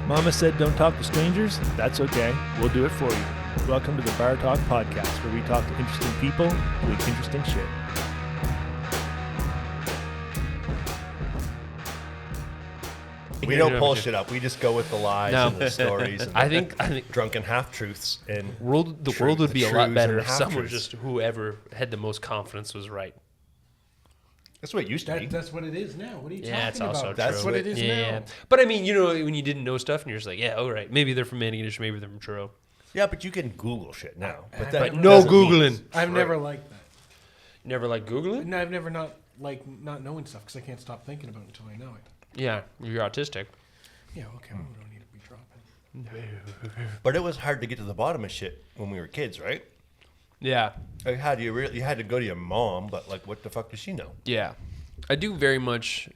Mama said don't talk to strangers? That's okay. We'll do it for you. Welcome to the Bar Talk Podcast, where we talk to interesting people doing interesting shit. We don't pull shit up. We just go with the lies and the stories. And I think drunken half-truths. And the world would be a lot better if someone half-truths. just whoever had the most confidence was right. That's what it used to be. That's what it is now. What are you Yeah, it's talking also about? true. That's what it is Yeah. now. But I mean, you know, when you didn't know stuff and you're just like, yeah, all right, maybe they're from Manningish, maybe they're from Truro. Yeah, but you can Google shit now. But no Googling. I've never liked that. Never like Googling? No, I've never not knowing stuff because I can't stop thinking about it until I know it. Yeah, you're autistic. Yeah, okay, we don't need to be dropping. But it was hard to get to the bottom of shit when we were kids, right? Yeah. Like, how do you really? You had to go to your mom, but like, what the fuck does she know? Yeah. I very much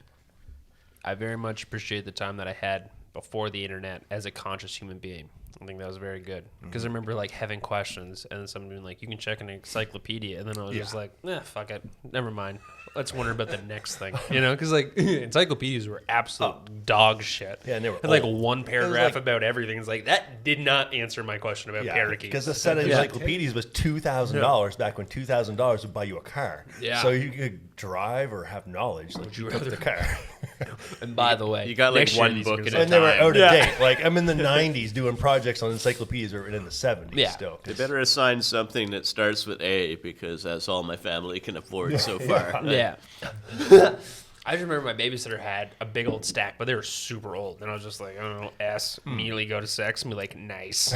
appreciate the time that I had before the internet as a conscious human being. I think that was very good because I remember like having questions and then someone being like, you can check an encyclopedia. And then I was just like, fuck it. Never mind. Let's wonder about the next thing, you know? Because like encyclopedias were absolute dog shit. Yeah, and they were like old. one paragraph like- about everything. It's like, that did not answer my question about parakeets. Because a set of encyclopedias was $2,000 back when $2,000 would buy you a car. Yeah. So you could drive or have knowledge. Like you took the car. And by the way, You got, like, next year one these book are at gonna a And they were time. out of date. Like, I'm in the 90s doing projects on encyclopedias or in the 70s Yeah. still. They better assign something that starts with A because that's all my family can afford so far. Yeah. I just remember my babysitter had a big old stack, but they were super old. And I was just like, I don't know, S, immediately go to sex and be like, nice.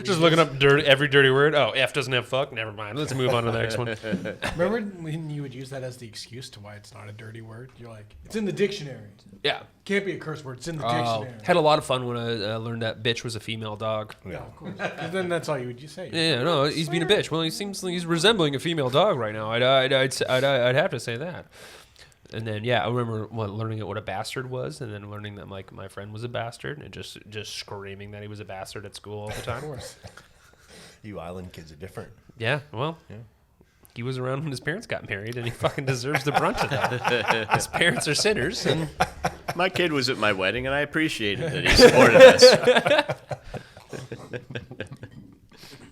Just looking up every dirty word. Oh, F doesn't have fuck? Never mind. Let's move on to the next one. Remember when you would use that as the excuse to why it's not a dirty word? You're like, it's in the dictionary. Yeah. Can't be a curse word. It's in the dictionary. Had a lot of fun when I learned that bitch was a female dog. Yeah, of course. 'Cause then that's all you would just say. Yeah, no, he's being a bitch. Well, he seems like he's resembling a female dog right now. I'd have to say that. And then I remember learning what a bastard was, and then learning that like my friend was a bastard, and just screaming that he was a bastard at school all the time. Of course. You island kids are different. Yeah, well, he was around when his parents got married, and he fucking deserves the brunt of that. His parents are sinners, and My kid was at my wedding, and I appreciated that he supported us.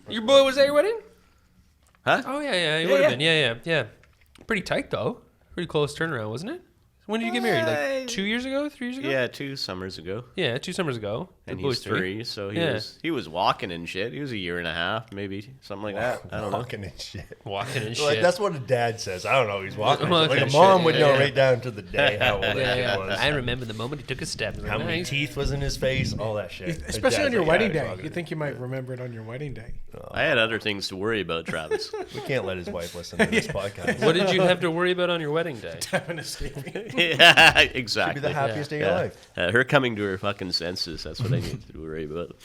your boy was at your wedding? Huh? Oh yeah, he would have been. Yeah. Pretty tight though. Pretty close turnaround, wasn't it? When did you get married? Like 2 years ago, 3 years ago? Yeah, 2 summers ago. Yeah, 2 summers ago. And The boy's he's 3, so he was walking and shit. He was a year and a half, maybe something like that. I don't know. Walking and shit. Walking and Like, shit. that's what a dad says. I don't know. He's walking. Walking Like a and mom shit, would know yeah. right down to the day how old that kid Yeah. was. I remember the moment he took a step. How many Nice. teeth was in his face? All that shit. Especially on your Dad's like, wedding he's day. walking. You think you might remember it on your wedding day. I had other things to worry about, Travis. We can't let his wife listen to this podcast. What did you have to worry about on your wedding day? Having escaping. Yeah, Should be exactly. the happiest day of your Yeah. life. Her coming to her fucking senses, that's what I need to worry about.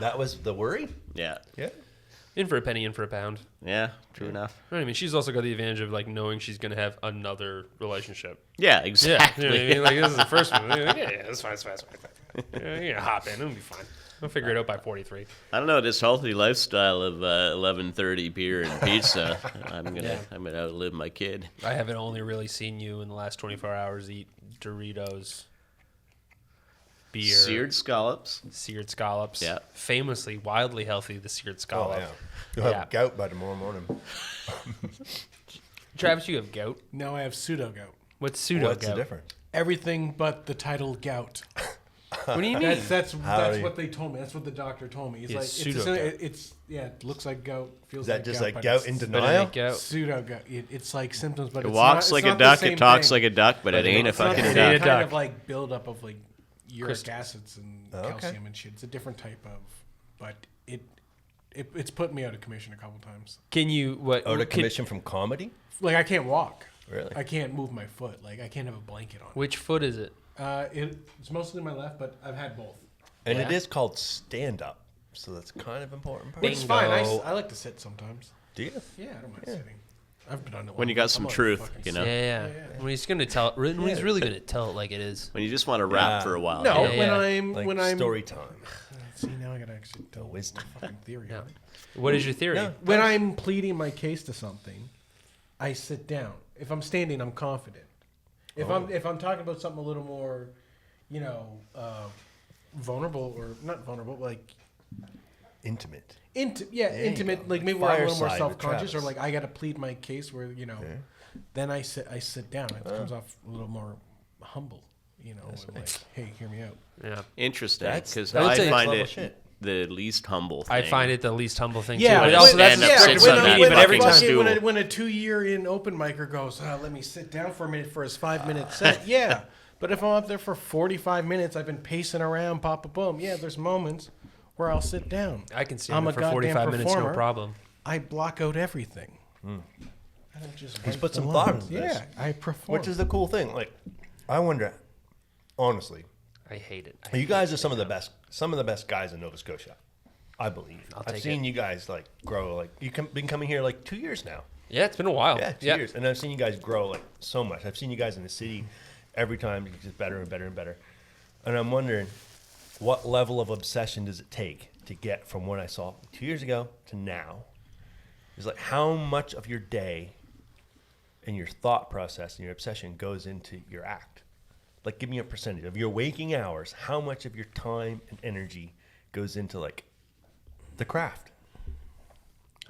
That was the worry? Yeah. Yeah. In for a penny, in for a pound. Yeah, true enough. I mean, she's also got the advantage of like knowing she's gonna have another relationship. Yeah, Yeah, exactly. you know what I mean? Like this is the first one. Yeah, it's fine. Yeah, hop in, it'll be fine. I'll figure it out by 43. I don't know, this healthy lifestyle of 11:30 beer and pizza. I'm gonna outlive my kid. I haven't only really seen you in the last 24 hours eat Doritos, beer, Seared scallops. seared scallops. Yeah. Famously, wildly healthy, the seared Oh, scallop. yeah. You'll have Yeah. gout by tomorrow morning. Travis, you have gout. Now I have pseudo gout. What's pseudo What's gout? the difference? Everything but the title gout. What do you mean? That's Howdy. what they told me. That's what the doctor told me. He's Yeah, like, pseudo-gout. it's it looks like gout. Feels Is that like just gout, like but gout it's in But it denial? ain't gout. Pseudo gout. It's like symptoms, but It it's walks not, like it's a not the duck, same it talks thing. like a duck, but it ain't a It's not fucking the It same ain't a duck. kind duck. of like buildup of like uric Crystal. acids and Okay. calcium and shit. It's a different type of, but it's put me out of commission a couple times. Can you what? Out of can- commission from comedy? Like I can't walk. Really? I can't move my foot. Like I can't have a blanket on. Which foot is it? It's mostly my left, but I've had both. And Yeah. it is called stand-up. So that's kind of important part. Which is fine. Bingo. I like to sit sometimes. Do you? Yeah, I don't mind sitting. I've been on it When you got some truth, you know? Yeah. When he's gonna tell, when he's really gonna tell it like it is. When you just want to rap for a while. No, Yeah, yeah. Like when I'm story time. See, now I gotta actually tell wisdom. my fucking theory. Yeah. on it. What is your theory? Yeah. When I'm pleading my case to something, I sit down. If I'm standing, I'm confident. If I'm talking about something a little more vulnerable or not vulnerable, like Intimate. Intimate. Like maybe we're a little more self-conscious, or like I got to plead my case. Where then I sit down. It comes off a little more humble. And like, hey, hear me out. Yeah, interesting. Because I find it the least humble thing. I find it the least humble thing. Yeah, too. Also, that's but every time when a 2-year in open micer goes, let me sit down for a minute for his 5-minute set. Yeah, but if I'm up there for 45 minutes, I've been pacing around, boom. Yeah, there's moments where I'll sit down. I can stand there for 45 minutes, no problem. I block out everything. I don't just. He's put some thought into this. Yeah, I perform. Which is the cool thing. Like, I wonder, honestly. I hate it. You guys are some of the best guys in Nova Scotia, I believe. I've seen you guys like grow. Like you've been coming here like 2 years now. Yeah, it's been a while. Yeah, 2 years, and I've seen you guys grow like so much. I've seen you guys in the city every time it gets better and better and better. And I'm wondering, what level of obsession does it take to get from what I saw 2 years ago to now? It's like how much of your day and your thought process and your obsession goes into your act. Like, give me a percentage of your waking hours. How much of your time and energy goes into like the craft?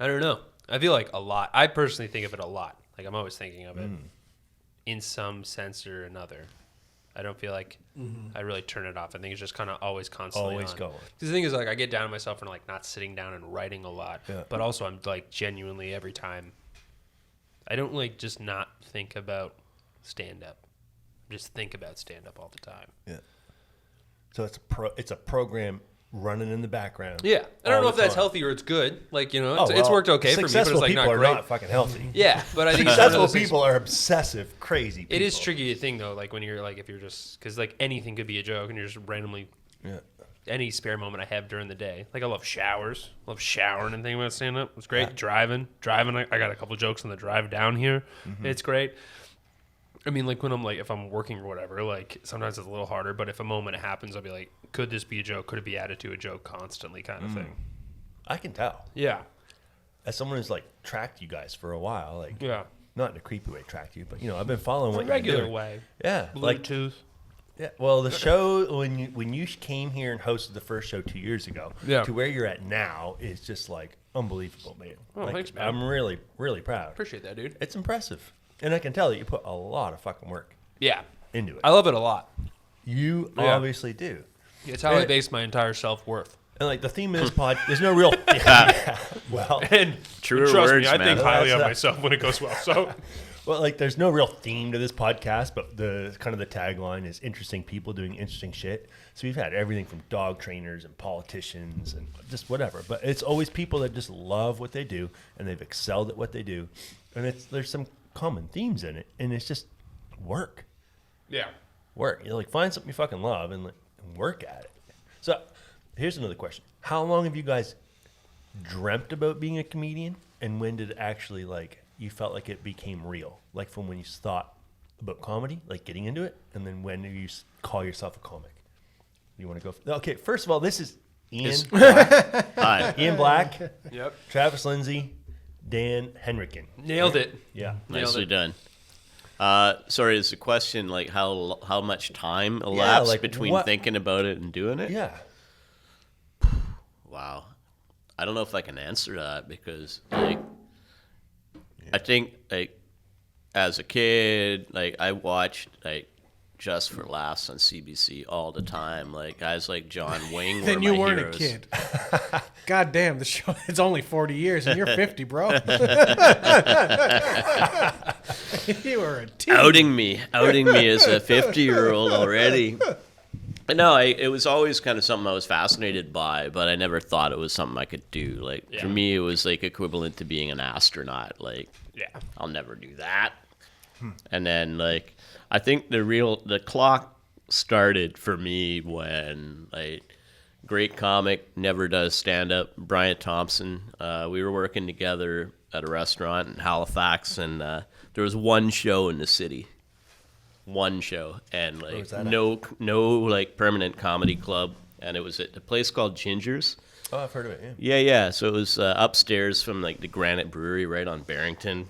I don't know. I feel like a lot. I personally think of it a lot. Like I'm always thinking of it in some sense or another. I don't feel like I really turn it off. I think it's just kind of always constantly always on. going. The thing is, like, I get down on myself and like not sitting down and writing a lot. Yeah. But also, I'm like genuinely every time. I don't like just not think about stand up. Just think about stand up all the time. Yeah. So it's a program running in the background. Yeah. I don't know if that's healthy or it's good. Like, it's worked okay for me, but it's successful like people not are great. not fucking healthy. Yeah, but I think Successful people are obsessive, crazy people. It is tricky thing though, like when you're like, if you're just, because like anything could be a joke and you're just randomly, any spare moment I have during the day. Like I love showers, love showering and thinking about stand up. It's great. Driving. I got a couple jokes on the drive down here. It's great. I mean, like when I'm like, if I'm working or whatever, like sometimes it's a little harder, but if a moment happens, I'll be like, could this be a joke? Could it be added to a joke constantly kind of thing? I can tell. Yeah. As someone who's like tracked you guys for a while, like not in a creepy way tracked you, but I've been following what regular you're doing. way. Yeah. Bluetooth. Yeah. Well, the show when you came here and hosted the first show 2 years ago to where you're at now is just like unbelievable, man. Oh, like, thanks, man. I'm really, really proud. Appreciate that, dude. It's impressive. And I can tell that you put a lot of fucking work into it. I love it a lot. You obviously do. It's how I base my entire self-worth. And like the theme of this pod, there's no real. Well, and truer trust words, me, I man. think highly of myself when it goes well. So, well, like there's no real theme to this podcast, but the kind of the tagline is interesting people doing interesting shit. So we've had everything from dog trainers and politicians and just whatever. But it's always people that just love what they do and they've excelled at what they do, and there's some common themes in it, and it's just work. yeah. Work. You like find something you fucking love and work at it. So here's another question. How long have you guys dreamt about being a comedian, and when did it actually like you felt like it became real? Like from when you thought about comedy, like getting into it, and then when do you call yourself a comic? You want to go? Okay, first of all, this is Ian Black. Hi. Ian Black. Yep. Travis Lindsay. Dan Hendricken. Nailed it. Yeah. Nicely done. Sorry, is the question like how much time elapsed between thinking about it and doing it? Yeah. Wow. I don't know if I can answer that because like I think like as a kid, like I watched like Just for Laughs on CBC all the time. Like guys like John Wayne. Then you weren't a kid. God damn, the show, it's only 40 years and you're 50, bro. You were a teen. Outing me as a 50-year-old already. But no, it was always kind of something I was fascinated by, but I never thought it was something I could do. Like for me, it was like equivalent to being an astronaut. Like, I'll never do that. And then like, I think the clock started for me when like great comic, never does stand up, Bryant Thompson. We were working together at a restaurant in Halifax, and there was one show in the city. One show, and like no like permanent comedy club, and it was at a place called Ginger's. Oh, I've heard of it. Yeah. So it was upstairs from like the Granite Brewery right on Barrington,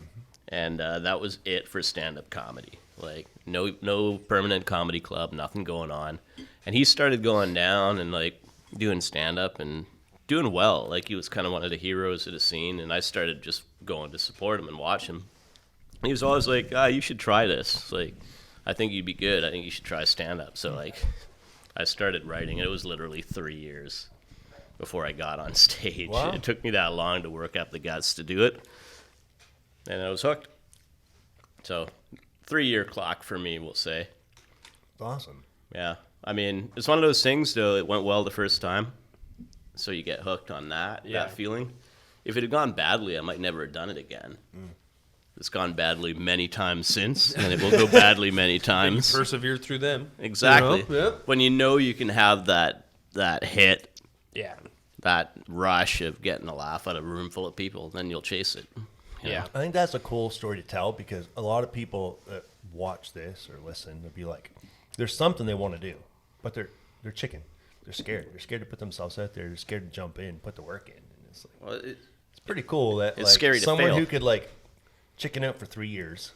and that was it for stand-up comedy. like no permanent comedy club, nothing going on. And he started going down and like doing stand-up and doing well. Like he was kind of one of the heroes of the scene, and I started just going to support him and watch him. And he was always like, you should try this. Like, I think you'd be good. I think you should try stand-up. So like I started writing. It was literally 3 years before I got on stage. Wow. It took me that long to work up the guts to do it. And I was hooked. So 3-year clock for me, we'll say. Awesome. Yeah. I mean, it's one of those things, though. It went well the first time. So you get hooked on that feeling. If it had gone badly, I might never have done it again. It's gone badly many times since, and it will go badly many times. Persevere through them. Exactly. You know? Yep. When you know you can have that hit, Yeah. that rush of getting a laugh out of a room full of people, then you'll chase it. you Yeah. know? I think that's a cool story to tell because a lot of people that watch this or listen will be like, there's something they want to do, but they're chicken. They're scared. They're scared to put themselves out there. They're scared to jump in, put the work in. And it's like, Well, it's pretty cool that it's like scary to someone fail. who could like chicken out for 3 years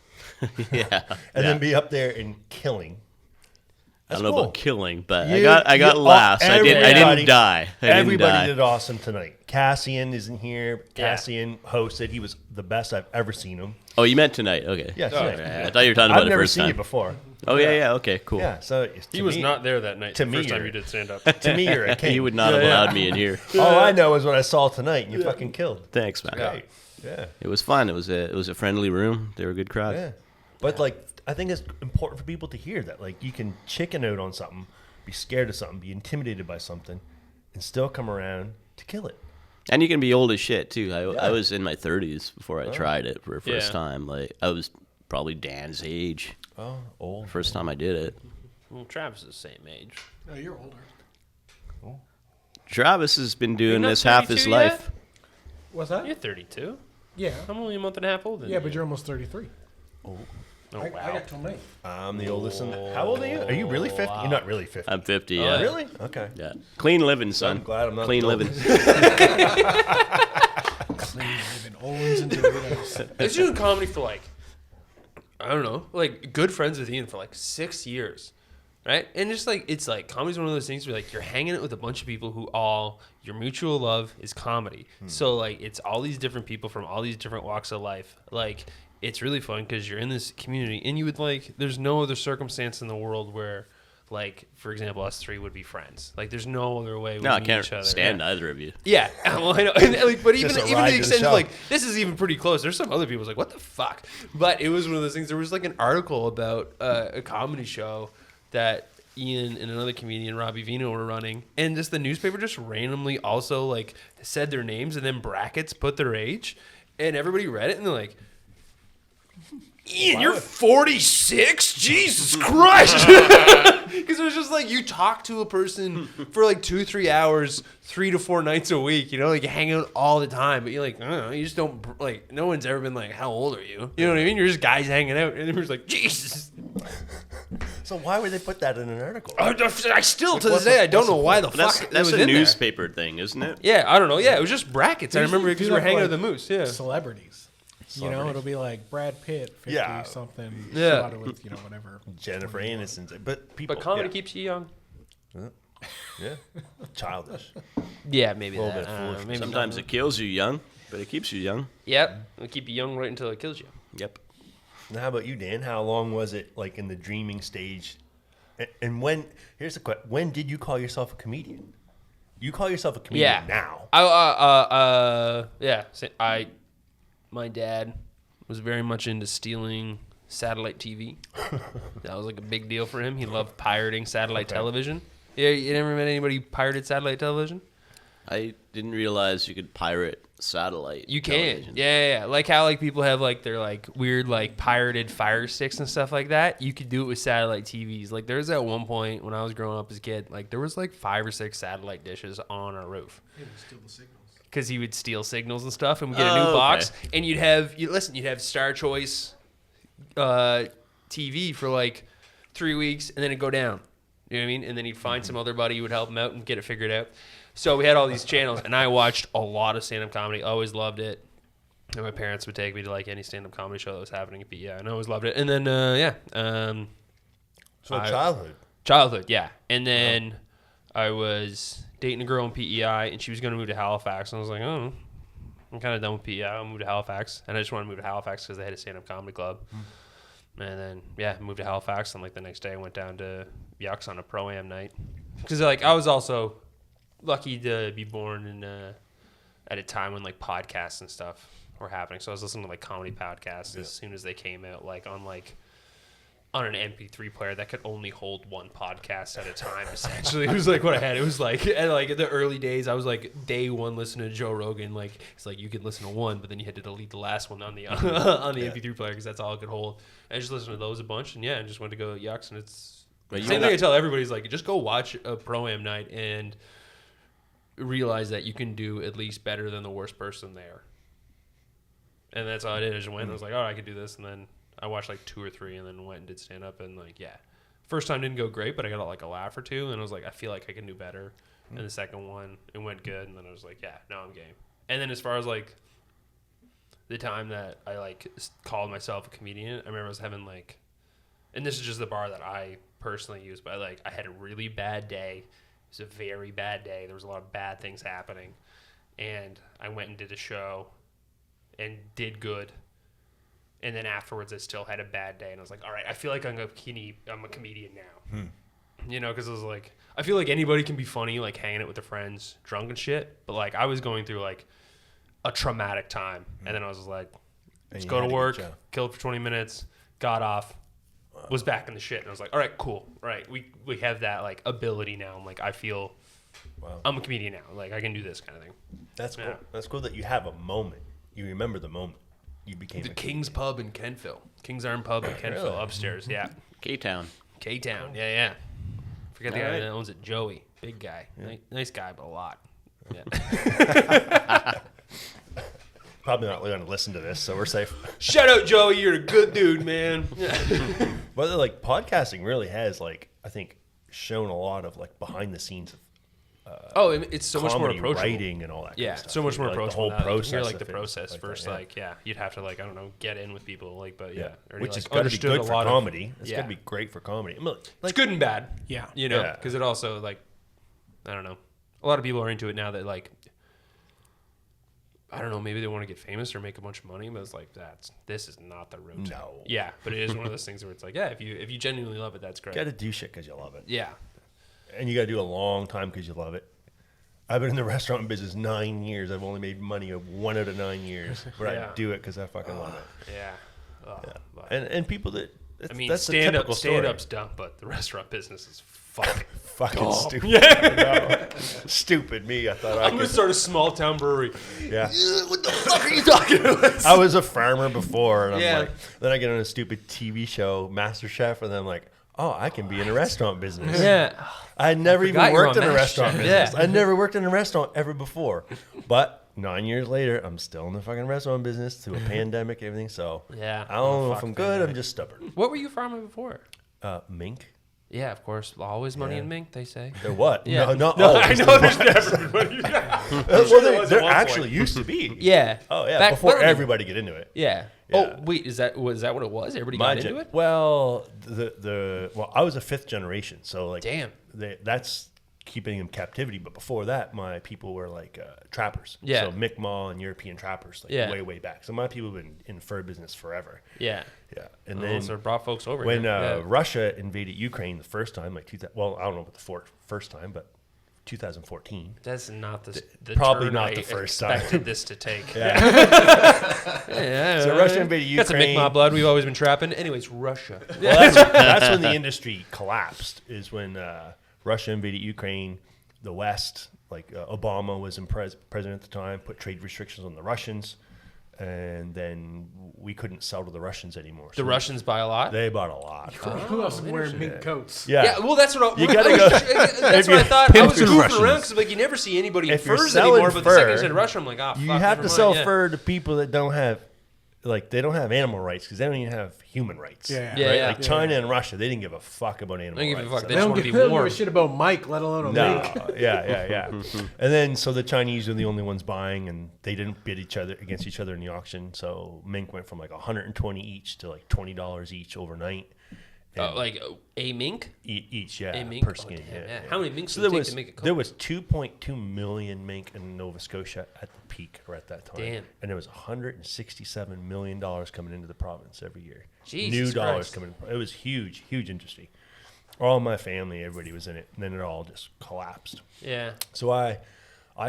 yeah. and then be up there and killing. I That's don't know cool. about killing, but You- I got you- laughs. I didn't everybody- die. Everybody did awesome tonight. Cassian isn't here. Cassian hosted. He was the best I've ever seen him. Oh, you meant tonight? Okay. Yeah, tonight. I thought you were talking about I've it never first seen time. you before. Oh yeah. Okay. Cool. Yeah, so He was not there that night. to the me, first time you're- you did stand up. To me, you're a king. You would not have allowed me in here. All I know is what I saw tonight, and you fucking killed. Thanks, man. Right. Yeah. It was fun. It was a friendly room. They were a good crowd. Yeah. But like, I think it's important for people to hear that. Like, you can chicken out on something, be scared of something, be intimidated by something, and still come around to kill it. And you can be old as shit too. I was in my 30s before I tried it for the first Yeah. time. Like I was probably Dan's age. Oh, old. First time I did it. Well, Travis is the same age. No, you're older. Travis has been doing not this half his 32 life. yet? What's that? You're 32. Yeah. I'm only a month and a half older than Yeah, you. but you're almost 33. Oh, I wow. got till May. I'm the oldest in the... How old are you? Are you really 50? You're not really 50. I'm 50. Oh, Yeah. Really? Okay. Yeah. Clean living, son. I'm glad I'm not clean the living. Living Owens and Doritos. I was doing comedy for like, I don't know, like good friends with Ian for like 6 years, right? And just like, it's like, comedy's one of those things where like you're hanging out with a bunch of people who all, your mutual love is comedy. So like, it's all these different people from all these different walks of life. Like, it's really fun because you're in this community and you would like, there's no other circumstance in the world where, like, for example, us three would be friends. Like, there's no other way we No, I meet can't each other. stand Yeah. either of you. Yeah, well, I know. And, like, but even Just a to ride the to the extent show. of, like, this is even pretty close. There's some other people's like, what the fuck? But it was one of those things. There was like an article about a comedy show that Ian and another comedian, Robbie Vino, were running, and just the newspaper just randomly also like said their names and then brackets put their age, and everybody read it and they're like, Ian, you're 46? Jesus Christ! Because it was just like you talk to a person for like 2-3 hours, 3 to 4 nights a week, you know, like you hang out all the time, but you're like, I don't know, you just don't, like, no one's ever been like, how old are you? You know what I mean? You're just guys hanging out, and they're just like, Jesus. So why would they put that in an article? I still, to what's this day, the- I don't what's know the why the But that's fuck it that's was a in there. newspaper thing, isn't it? Yeah, I don't know. Yeah, it was just brackets. I They remember usually because do we were that hanging for, out with the Moose, yeah. Celebrities. You know, it'll be like Brad Pitt, 50 Yeah. something. Yeah. Shot it with, whatever. Jennifer Aniston. But people... But comedy yeah. keeps you young. Yeah. Childish. Yeah, maybe A little that. bit I don't know, foolish. maybe Sometimes it kills you young, but it keeps you young. Yep, it'll keep you young right until it kills you. Yep. Now, how about you, Dan? How long was it like in the dreaming stage? And when... Here's the question. When did you call yourself a comedian? You call yourself a comedian now. My dad was very much into stealing satellite TV. That was like a big deal for him. He loved pirating satellite television. Yeah, you never met anybody who pirated satellite television? I didn't realize you could pirate satellite. You can. television. Yeah. Like how like people have like their like weird like pirated Fire Sticks and stuff like that. You could do it with satellite TVs. Like there was at one point when I was growing up as a kid, like there was like 5 or 6 satellite dishes on our roof. Because he would steal signals and stuff, and we get a new Oh, box, okay. and you'd have Star Choice TV for like 3 weeks, and then it'd go down. You know what I mean? And then he'd find some other buddy who would help him out and get it figured out. So we had all these channels, and I watched a lot of stand-up comedy. Always loved it. And my parents would take me to like any stand-up comedy show that was happening at PEI, and I always loved it. And then So childhood. Childhood, yeah. And then I was dating a girl in PEI, and she was going to move to Halifax. And I was like, oh, I'm kind of done with PEI. I'll move to Halifax. And I just wanted to move to Halifax because they had a stand-up comedy club. And then, yeah, moved to Halifax. And, like, the next day I went down to Yucks on a Pro-Am night. Because, like, I was also lucky to be born in at a time when, like, podcasts and stuff were happening. So I was listening to, like, comedy podcasts as soon as they came out, like, on an MP3 player that could only hold one podcast at a time. Essentially, it was like what I had. It was like, and like in the early days, I was like day one listening to Joe Rogan. Like it's like you could listen to one, but then you had to delete the last one on the on the MP3 player because that's all it could hold. I just listened to those a bunch, and yeah, and just went to go Yucks, and it's same thing I tell everybody is like just go watch a Pro-Am night and realize that you can do at least better than the worst person there. And that's all I did. I just went and I was like, oh, I could do this, and then I watched like 2 or 3 and then went and did stand up and like, yeah. First time didn't go great, but I got like a laugh or two and I was like, I feel like I can do better. And the second one, it went good. And then I was like, yeah, no, I'm game. And then as far as like the time that I like called myself a comedian, I remember I was having like, and this is just the bar that I personally use, but I had a really bad day. It was a very bad day. There was a lot of bad things happening. And I went and did a show and did good. And then afterwards, I still had a bad day, and I was like, "All right, I feel like I'm a comedian now." You know, because I was like, I feel like anybody can be funny, like hanging out with their friends, drunk and shit. But like, I was going through like a traumatic time, and then I was just like, "Let's go to work." Killed for 20 minutes, got off, was back in the shit, and I was like, "All right, cool. All right, we have that like ability now." I'm like, I feel I'm a comedian now. Like I can do this kind of thing. That's cool. That's cool that you have a moment. You remember the moment. You became the King's Pub in Kentville. King's Arm Pub in Kentville, upstairs. Yeah. K-Town. K-Town. Yeah. Forget the guy that owns it, Joey. Big guy. Yeah. Nice guy, but a lot. Yeah. Probably not going to listen to this, so we're safe. Shout out, Joey. You're a good dude, man. But like podcasting really has like I think shown a lot of like behind the scenes of it's so much more approachable. Writing and all that. Yeah, kind of stuff. so much more like approachable. The whole process. You're like of the things process like first. that, yeah. Like, yeah, you'd have to like I don't know get in with people. Like, but Yeah, or which like, is got to be good for comedy. It's got to be great for comedy. I mean, It's like, good and bad. Yeah. You know, because it also like I don't know. A lot of people are into it now that like I don't know, maybe they want to get famous or make a bunch of money, but it's like this is not the route. No. Yeah, but it is one of those things where it's like, yeah, if you genuinely love it, that's great. you got to do shit because you love it. Yeah. And you got to do a long time because you love it. I've been in the restaurant business 9 years. I've only made money of 1 out of 9 years. But I do it because I fucking love it. Yeah. But, and people that I mean, that's stand-up's dumb, but the restaurant business is fucking stupid. Yeah. Stupid me. I thought I'm gonna start a small town brewery. Yeah. What the fuck are you talking about? I was a farmer before, and I'm like, then I get on a stupid TV show, MasterChef, and then I'm like, oh, I can be in a restaurant business. Yeah. I had never even worked in a MasterChef. restaurant business. I never worked in a restaurant ever before. But 9 years later, I'm still in the fucking restaurant business through a pandemic, everything. So Yeah. I don't know if I'm good. I'm just stubborn. What were you farming before? Mink. Yeah, of course. Always money in mink, they say. There what? Yeah. No, I know there's never money. Well, there actually used to be. Yeah. Oh yeah. Before everybody get into it. Yeah. Oh wait, was that what it was? Everybody got into it? Well, well, I was a 5th generation, so like, damn, that's keeping in captivity. But before that, my people were like trappers. Yeah. So Mi'kmaq and European trappers, like way back. So my people have been in fur business forever. Yeah. Yeah. And then so brought folks over when here. Russia invaded Ukraine the first time, like well, I don't know about the first time, but 2014. That's not the probably turn not I the first expected time. this to take. Yeah. So Russia invaded Ukraine. Got some Mi'kmaq blood we've always been trapping. Anyways, Russia. Well, that's when the industry collapsed. Is when Russia invaded Ukraine. The West, like Obama was president at the time, put trade restrictions on the Russians, and then we couldn't sell to the Russians anymore. The Russians buy a lot? They bought a lot. Who else is wearing mink coats? Yeah. Well, that's what You gotta go. That's what I thought. I was goofing around because like you never see anybody in If you're furs selling anymore. But the second I fur, said Russia, I'm like, you have to sell fur to people that don't have like they don't have animal rights because they don't even have human rights. Yeah. Yeah, right? yeah. Like China and Russia, they didn't give a fuck about animal They don't rights. give a fuck. They They just don't want to give be they don't give warm. a shit about Mike, let alone a mink. No, yeah. And then so the Chinese are the only ones buying, and they didn't bid against each other in the auction. So mink went from like 120 each to like $20 each overnight. And Like a mink? each, yeah, A mink? per Oh, skin. damn, yeah. How many minks So would there it take was to make a coat? there was 2.2 million mink in Nova Scotia at the peak or at that time. Damn. And there was $167 million coming into the province every year. Jesus New dollars Christ. coming. It was huge industry. All my family, everybody was in it, and then it all just collapsed. Yeah. So I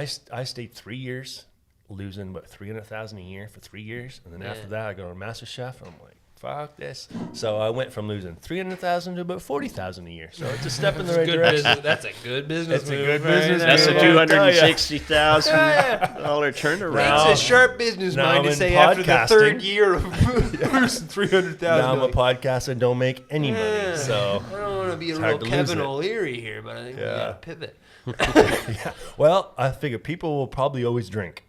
stayed 3 years, losing about $300,000 a year for 3 years, and then Yeah. after that I got on MasterChef, and I'm like, fuck this. So I went from losing $300,000 to about $40,000 a year. So it's a step in the right Good direction. business. That's a good business. It's a move good right business there. That's a Yeah. $260,000 turnaround. It's a sharp business Now mind I'm to in say after the podcasting. third year of losing $300,000. Now I'm a podcaster and don't make any money. So, I don't want to be a hard real to lose Kevin it. O'Leary here, but I think we Yeah. got to pivot. well, I figure people will probably always drink,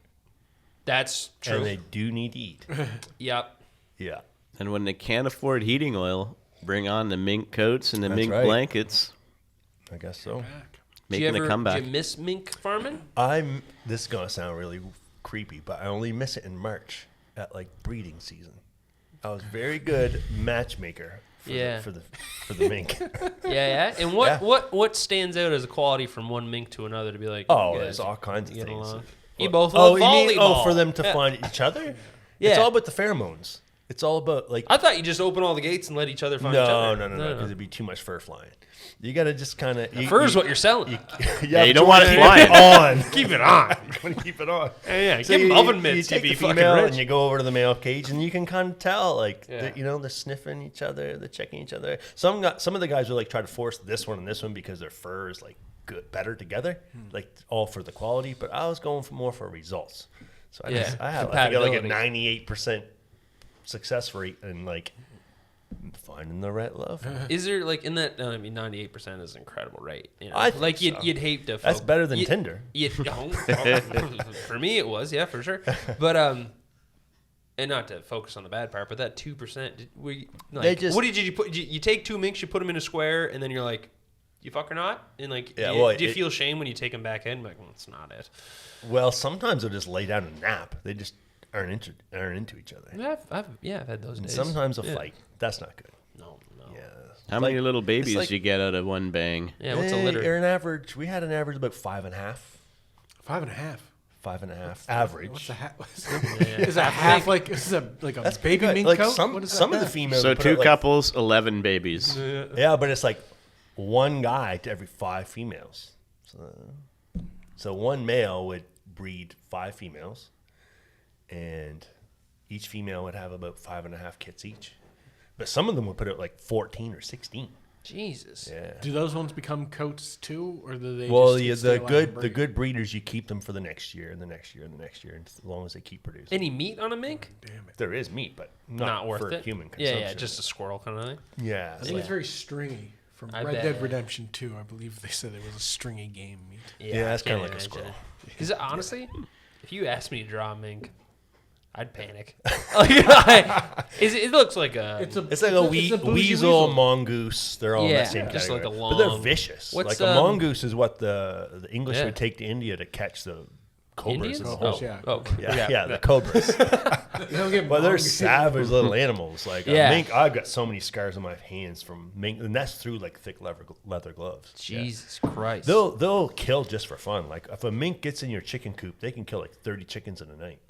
That's true. and they do need to eat. Yep. Yeah. And when they can't afford heating oil, bring on the mink coats and the That's mink right. blankets, I guess so. making a comeback. Do you miss mink farming? This is gonna sound really creepy, but I only miss it in March at like breeding season. I was very good matchmaker for Yeah. the mink. Yeah. And what stands out as a quality from one mink to another to be like? Oh, you there's guys all kinds of get things. along? You both love you mean, volleyball. for them to Yeah. find each other? Yeah. It's all about the pheromones. It's all about like I thought you just open all the gates and let each other find each other. no, because it'd be too much fur flying. You gotta just kind of Fur is what you're selling. Yeah, you don't want it flying. on. Keep it on. You want to keep it on. Yeah. So Give them oven you mitts. take You'd be the fucking female rich. and you go over to the male cage, and you can kind of tell, like, Yeah. they're sniffing each other, they're checking each other. Some of the guys will like try to force this one and this one because their fur is like better together, like all for the quality. But I was going more for results. So I Yeah, had like a compatibility. 98% success rate and like finding the right love. Is there like in that? I mean, 98% is incredible, right? You know, I think like so. you'd hate to. That's better than Tinder. For me, it was for sure. But and not to focus on the bad part, but that 2%. What did you put? You take two minks, you put them in a square, and then you're like, you fuck or not? And like, Yeah, do you feel shame when you take them back in? Like, well, that's not it. Well, sometimes they'll just lay down and nap. They just aren't into each other. Yeah, I've had those And days. sometimes they'll Yeah. fight. That's not good. No. Yeah. How many little babies like- do you get out of one bang? Yeah, what's a litter? We had an average of about 5.5. 5.5. 5.5 average. What's a half? Yeah. Is a half like is a like a That's baby good. mink Like coat? some What is of that the half? females. So put two out, like- couples, 11 babies. Yeah, but it's like one guy to every 5 females. So one male would breed 5 females, and each female would have about 5.5 kits each. But some of them would put out like 14 or 16. Jesus. Yeah. Do those ones become coats too, or do they? Well, just yeah, stay the alive good and the breed? good breeders, you keep them for the next year and the next year and the next year, and as long as they keep producing. Any meat on a mink? There is meat, but Not worth for it. human Yeah, consumption. yeah, just a squirrel kind of thing. yeah. I think it's very stringy. From I Red bet. Dead Redemption 2, I believe they said it was a stringy game meat. Yeah, that's I can't kinda like a imagine squirrel. it. Because honestly, if you asked me to draw a mink, I'd panic. It looks like a. It's like a bougie weasel, mongoose. They're all in Yeah, that same just like category. a but they're long- vicious. What's, like a mongoose is what the English Yeah. would take to India to catch the cobras. Indians? and the Cobras, whole- yeah. Oh, Yeah, the cobras. You don't get But they're mongoose. savage little animals. Like Yeah. a mink, I've got so many scars on my hands from mink, and that's through like thick leather gloves. Yeah. Jesus Christ. They'll kill just for fun. Like if a mink gets in your chicken coop, they can kill like 30 chickens in a night.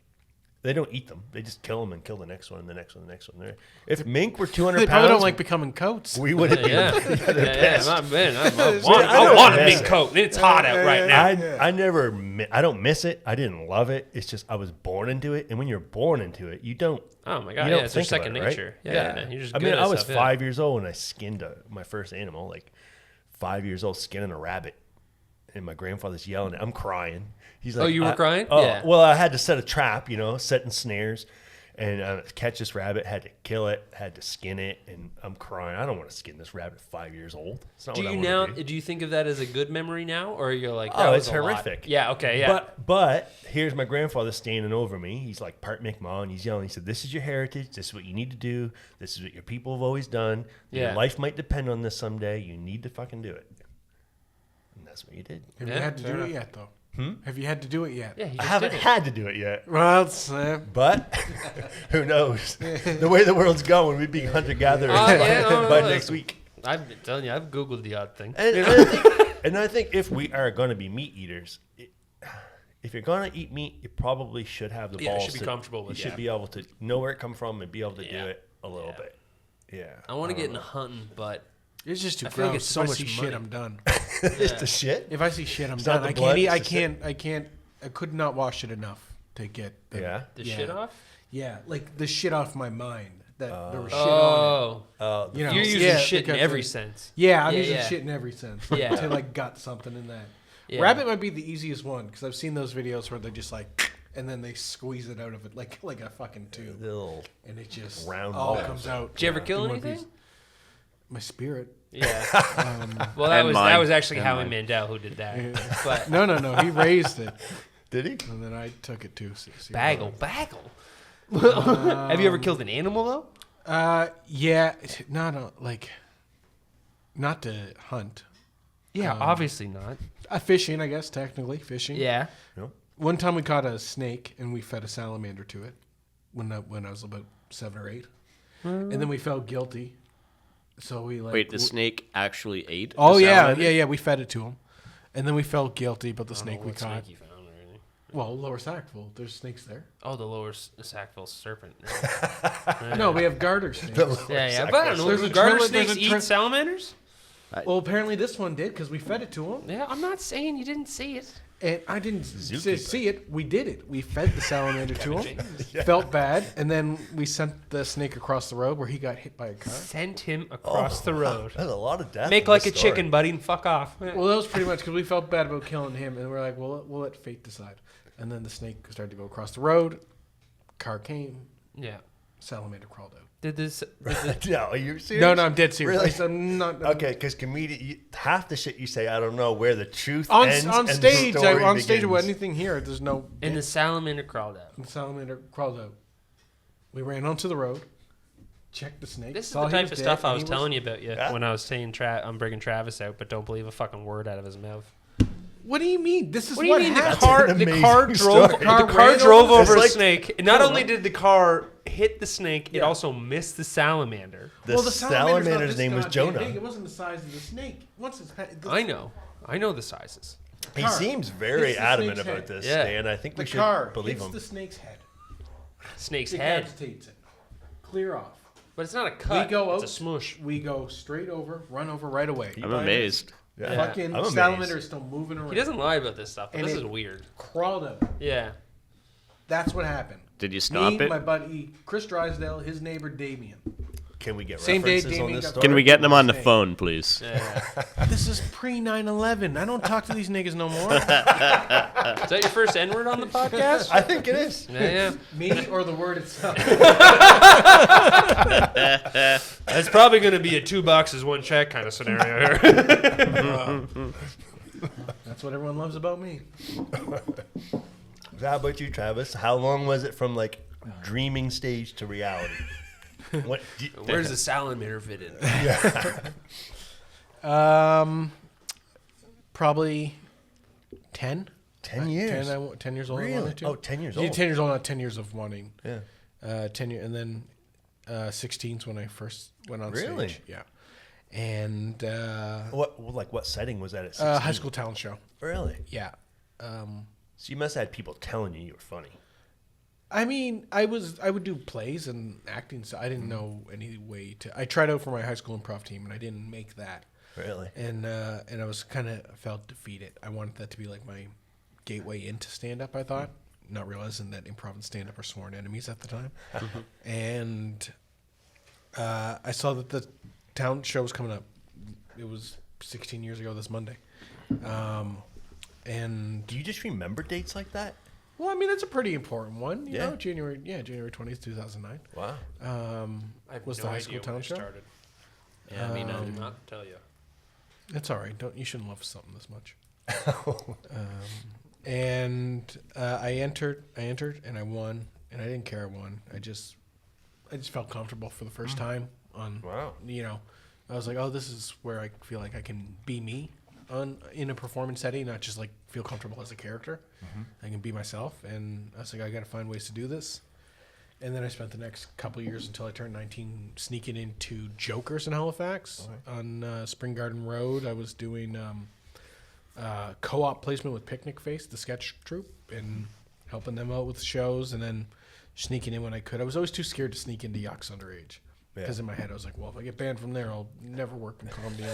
They don't eat them. They just kill them and kill the next one and the next one and the next one. If mink were 200 They pounds, probably don't like becoming coats. we wouldn't be. Yeah. pissed. I don't want a miss mink it. coat. It's hot out right now. I don't miss it. I didn't love it. It's just I was born into it, and when you're born into it, you don't. Oh my You god, don't yeah, it's their think about second it, right? nature. Yeah. You're just I good mean, at I was stuff, yeah. 5 years old when I skinned my first animal. Like 5 years old, skinning a rabbit, and my grandfather's yelling. I'm crying. He's like, Oh, you were crying? Oh, Yeah. well, I had to set a trap, setting snares. and catch this rabbit, had to kill it, had to skin it, and I'm crying. I don't want to skin this rabbit at 5 years old. It's not Do what you I now? want to do. Do you think of that as a good memory now, or you're like, Oh, that it's was a lot? horrific. Yeah. Okay. Yeah. But here's my grandfather standing over me. He's like part Mi'kmaq, and he's yelling. He said, "This is your heritage. This is what you need to do. This is what your people have always done. Yeah. Your life might depend on this someday. You need to fucking do it." And that's what you did. Have Yeah, you had to fair do enough. it yet, though? Have you had to do it yet? yeah. He I just haven't did it. had to do it yet, Well, it's, but who knows? The way the world's going, we'd be hunter-gatherers yeah, by next week. I've been telling you, I've Googled the odd thing. And I think if we are going to be meat eaters, if you're going to eat meat, you probably should have the Yeah, you balls. should be comfortable with You it. should be able to know where it come from and be able to do Yeah. it a little Yeah. bit. Yeah. I want to don't get know. into hunting, but it's just too I feel like gross. it's so if I much see money. shit, I'm done. It's the shit. If I see shit, I'm It's not done. the I blood, can't eat. it's the I can't. I could not wash it enough to get the, Yeah. the Yeah. shit off. Yeah, like the shit off my mind that there was shit on Oh, it. You know, you're using yeah, shit in because every like- sense. Yeah, I'm Yeah, using yeah. shit in every sense. Yeah. To like gut something in that. Yeah. Rabbit might be the easiest one because I've seen those videos where they just like, and then they squeeze it out of it like a fucking tube, Little and it just round all balls. comes out. Did you ever kill in one anything? piece. My spirit. Yeah. Well, that And was mine. actually And Howie mine. Mandel who did that. But No. He raised it, Did he? and then I took it too. bagel. Have you ever killed an animal though? Yeah, no, like, not to hunt. Yeah, obviously not. Fishing, I guess, technically fishing. Yeah. No. One time we caught a snake and we fed a salamander to it when I was about 7 or 8, and then we felt guilty, so we like. Wait, the snake actually ate? Oh the yeah, salamander? yeah. We fed it to him, and then we felt guilty about the snake we What caught. snake you found or anything. Well, Lower Sackville, there's snakes there. Oh, the lower Sackville serpent. No, we have garter snakes. Yeah. But I don't know. There's Do a garter triller- there's snakes a eat tri- salamanders? Well, apparently this one did because we fed it to him, Yeah, I'm not saying you didn't see it. and I didn't Zookeeper. see it. We did it. We fed the salamander to him. Felt bad, and then we sent the snake across the road where he got hit by a car. Sent him across the road. That's a lot of death. Make in like a this story. chicken, buddy, and fuck off. Well, that was pretty much because we felt bad about killing him, and we're like, well, we'll let fate decide. And then the snake started to go across the road. Car came. Yeah. Salamander crawled out. Did this? No, are you serious? No, I'm dead serious. Really? I'm not. Okay, because comedian, half the shit you say, I don't know where the truth On ends on and stage, the story on stage, begins. anything here. There's no. And the salamander crawled out. The salamander crawled out. We ran onto the road. Checked the snake. This is saw the he type was of dead, stuff I and was he telling you about Yeah. when I was saying I'm bringing Travis out, but don't believe a fucking word out of his mouth. What do you mean? This is What do you mean? The happened. car, an the amazing car drove, story. the car ran drove over over the- a It's snake. And not only did the car hit the snake, it Yeah. also missed the salamander. The salamander's name was Jonah. Big. It wasn't the size of the snake. Once it's I know the sizes. He car seems very hits the adamant snake's about head. this, Yeah. Dan. I think the we should car believe hits him. the snake's head. Snake's head, Decapitates it. Clear off. but it's not a cut. We go it's out. a smush. We go straight over. Run over right away. I'm amazed. Yeah. Fucking I'm amazed. salamander is still moving around. He doesn't lie about this stuff. But And this it- is weird. Crawled out. Yeah. That's what happened. Did you stop Me, it? my buddy Chris Drysdale, his neighbor Damien. Can we get Same day references on Damien this got- story? Can we get them on the Snake. phone, please? Yeah. This is pre 9/11. I don't talk to these niggas no more. Is that your first N word on the podcast? I think it is. Yeah. Me or the word itself. That's probably going to be a 2 boxes, 1 check kind of scenario here. That's what everyone loves about me. How about you, Travis? How long was it from like dreaming stage to reality? What? Where's the salamander fit in? Probably 10. 10 years. 10 years old. I Really? wanted to. Oh, 10 years Yeah, old. 10 years old, not 10 years of wanting. Yeah. 10 years, and then 16's when I first went on Really? stage. Yeah. And What setting was that at 16? high school talent show. Really? Yeah. So you must have had people telling you were funny. I mean, I would do plays and acting, so I didn't know any way to. I tried out for my high school improv team, and I didn't make that. Really? And I was kind of felt defeated. I wanted that to be like my gateway into stand up. I thought, not realizing that improv and stand up are sworn enemies at the time. And I saw that the talent show was coming up. It was 16 years ago this Monday. And Do you just remember dates like that? Well, I mean, that's a pretty important one. You Yeah. know, January 20th, 2009. Wow. I have Was no the high idea school when town it show? started. Yeah, I mean, I did not tell you. It's all right. You shouldn't love something this much. And I entered, and I won, and I didn't care I won. I just felt comfortable for the first time on. Wow. You know, I was like, oh, this is where I feel like I can be me in a performance setting, not just like feel comfortable as a character. I can be myself, and I was like, I got to find ways to do this. And then I spent the next couple of years until I turned 19 sneaking into Jokers in Halifax on Spring Garden Road. I was doing co-op placement with Picnic Face, the sketch troupe, and helping them out with shows, and then sneaking in when I could. I was always too scared to sneak into Yucks underage. Because in my head I was like, well, if I get banned from there, I'll never work in comedy.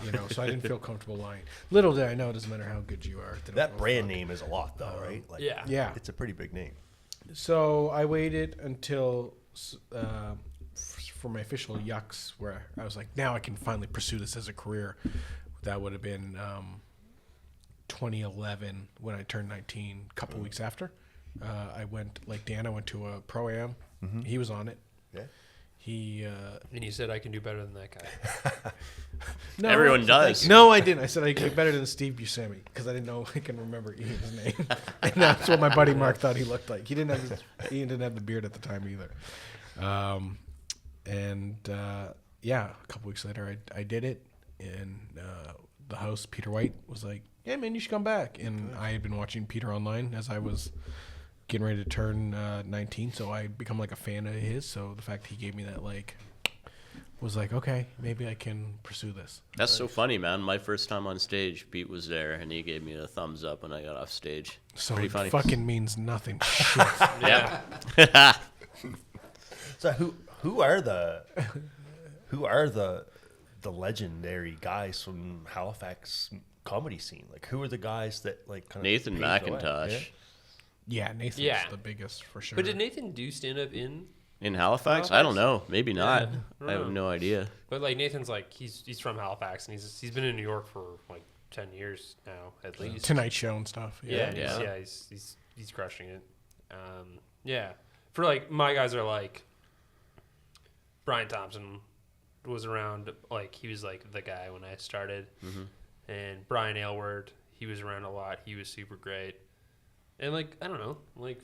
You know, so I didn't feel comfortable lying. Little did I know, it doesn't matter how good you are. That brand name is a lot, though, right? Like, Yeah. It's a pretty big name. So I waited until for my official Yucks, where I was like, now I can finally pursue this as a career. That would have been 2011 when I turned 19. A couple weeks after, I went like Dan. I went to a pro-am. He was on it. Yeah. He And you said I can do better than that guy. no, Everyone does. No, I didn't. I said I could get better than Steve Buscemi because I didn't know I can remember Ian's name, and that's what my buddy Mark thought he looked like. Ian didn't have the beard at the time either. Yeah, a couple weeks later, I did it, and the host Peter White was like, "Yeah, man, you should come back." And I had been watching Peter online as I was getting ready to turn 19, so I become like a fan of his. So the fact he gave me that was like, okay, maybe I can pursue this. That's so funny, man. My first time on stage, Pete was there, and he gave me a thumbs up when I got off stage. So Pretty it funny. fucking means nothing. Shit. Yeah. So who are the legendary guys from Halifax comedy scene? Like, who are the guys that like kind of Nathan McIntosh. Yeah, Nathan's Yeah. the biggest for sure. But did Nathan do stand up in? In Halifax? I don't know. Maybe not. Yeah, I have no idea. But like Nathan's like he's from Halifax and he's been in New York for like 10 years now at least. Tonight Show and stuff. Yeah, Yeah. he's crushing it. Yeah, for like my guys are like Brian Thompson was around, like he was like the guy when I started, and Brian Aylward, he was around a lot. He was super great, and like I don't know, like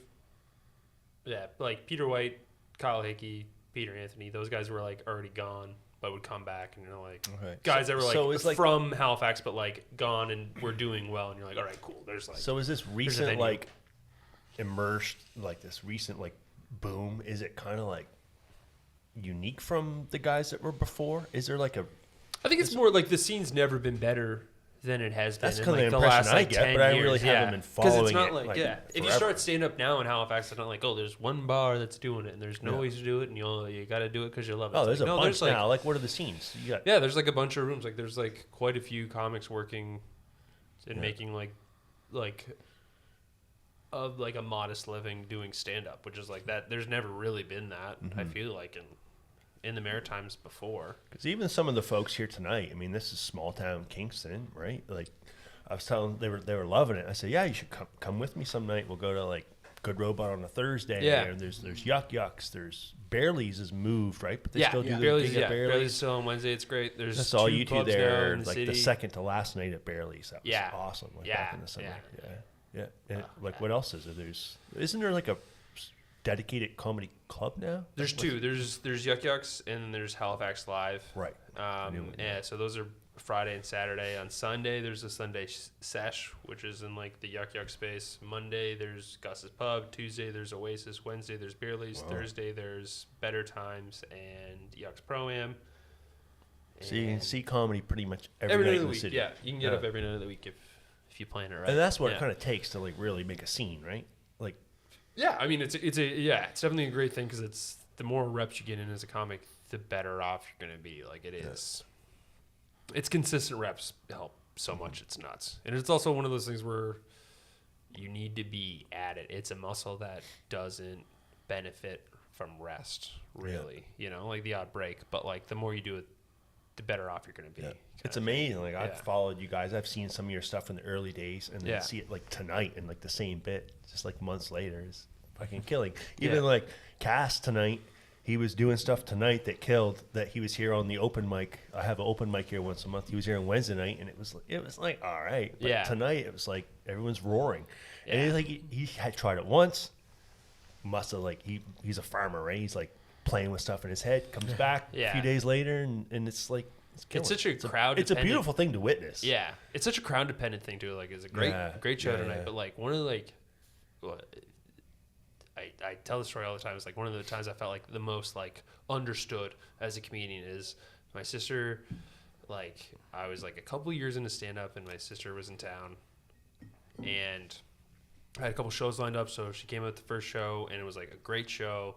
like Peter White, Kyle Hickey, Peter Anthony, those guys were like already gone, but would come back, and you're like guys that were like from Halifax, but like gone and were doing well, and you're like, all right, cool. There's like So is this recent like immersed, like this recent like boom? Is it kind of like unique from the guys that were before? Is there like a? I think it's more like the scene's never been better than it has been. That's in kind of like the the impression last I like get, 10 but I years. really haven't been Because following it's not it, like, like, if you forever. start stand up now in Halifax, it's not like, oh, there's one bar that's doing it, and there's no ways to do it, and you got to do it because you love it. Oh, It's there's like, a no, bunch like, now. Like, what are the scenes? You got yeah, there's like a bunch of rooms. Like, there's like quite a few comics working and making like a modest living doing stand up, which is like that. There's never really been that. I feel like in the Maritimes before. because even some of the folks here tonight. I mean, this is small town Kingston, right? Like, I was telling they were loving it. I said, yeah, you should come with me some night. We'll go to like Good Robot on a Thursday. Yeah. And there's Yucks. There's Barely's is moved, right? But they Yeah, still do the Barely's, gig at Barely's Barely's. still on Wednesday. It's great. There's That's all two you two clubs now there. in the Like city. the second to last night at Barely's. That was Yeah. awesome. Like Yeah. back in the summer. Yeah. Yeah. And like, what else is there? Isn't there like a dedicated comedy club now? There's two. There's Yuck Yucks and then there's Halifax Live. Right. Yeah. So those are Friday and Saturday. On Sunday there's a Sunday sesh, which is in like the Yuck Yuck space. Monday there's Gus's Pub. Tuesday there's Oasis. Wednesday there's Beerley's. Thursday there's Better Times and Yuck's Pro Am. So you can see comedy pretty much every every night night of in the the week. city. Yeah, you can get up every night of the week if you plan it right. And that's what it Yeah. kind of takes to like really make a scene, right? Like, Yeah, I mean it's definitely a great thing because it's the more reps you get in as a comic, the better off you're gonna be. Like it is, it's consistent reps help so much. It's nuts, and it's also one of those things where you need to be at it. It's a muscle that doesn't benefit from rest, really. You know, like the odd break, but like the more you do it, the better off you're going to be. It's amazing. Like, Yeah. I've followed you guys. I've seen some of your stuff in the early days, and then Yeah. see it like tonight and like the same bit, just like months later, is fucking killing. Even Yeah. like Cass tonight, he was doing stuff tonight that killed. That he was here on the open mic. I have an open mic here once a month. He was here on Wednesday night, and it was like all right. But Yeah. tonight it was like everyone's roaring, and Yeah. he's like he had tried it once. Must have like he's a farmer, right? He's like playing with stuff in his head. Comes back a Yeah. few days later, and it's like. It's such a crowd. It's a beautiful thing to witness. Yeah, it's such a crowd dependent thing too. Like, it's a great show tonight. But like one of the I tell the story all the time. It's like one of the times I felt like the most like understood as a comedian is my sister. Like, I was like a couple years into stand up, and my sister was in town, and I had a couple shows lined up. So she came out the first show, and it was like a great show.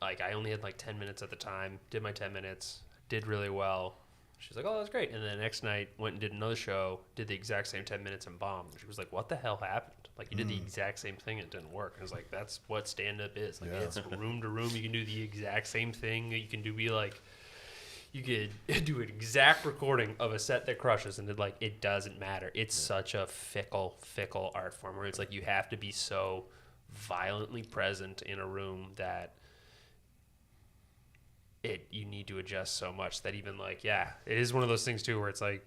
Like, I only had like 10 minutes at the time. Did my 10 minutes. Did really well. She's like, oh, that's great. And then the next night, went and did another show, did the exact same 10 minutes and bombed. She was like, what the hell happened? Like, you did the exact same thing, it didn't work. And I was like, that's what stand-up is. Like, it's room to room. You can do the exact same thing. You can do, you could do an exact recording of a set that crushes, and it doesn't matter. It's such a fickle art form where it's like you have to be so violently present in a room that you need to adjust so much that even it is one of those things too where it's like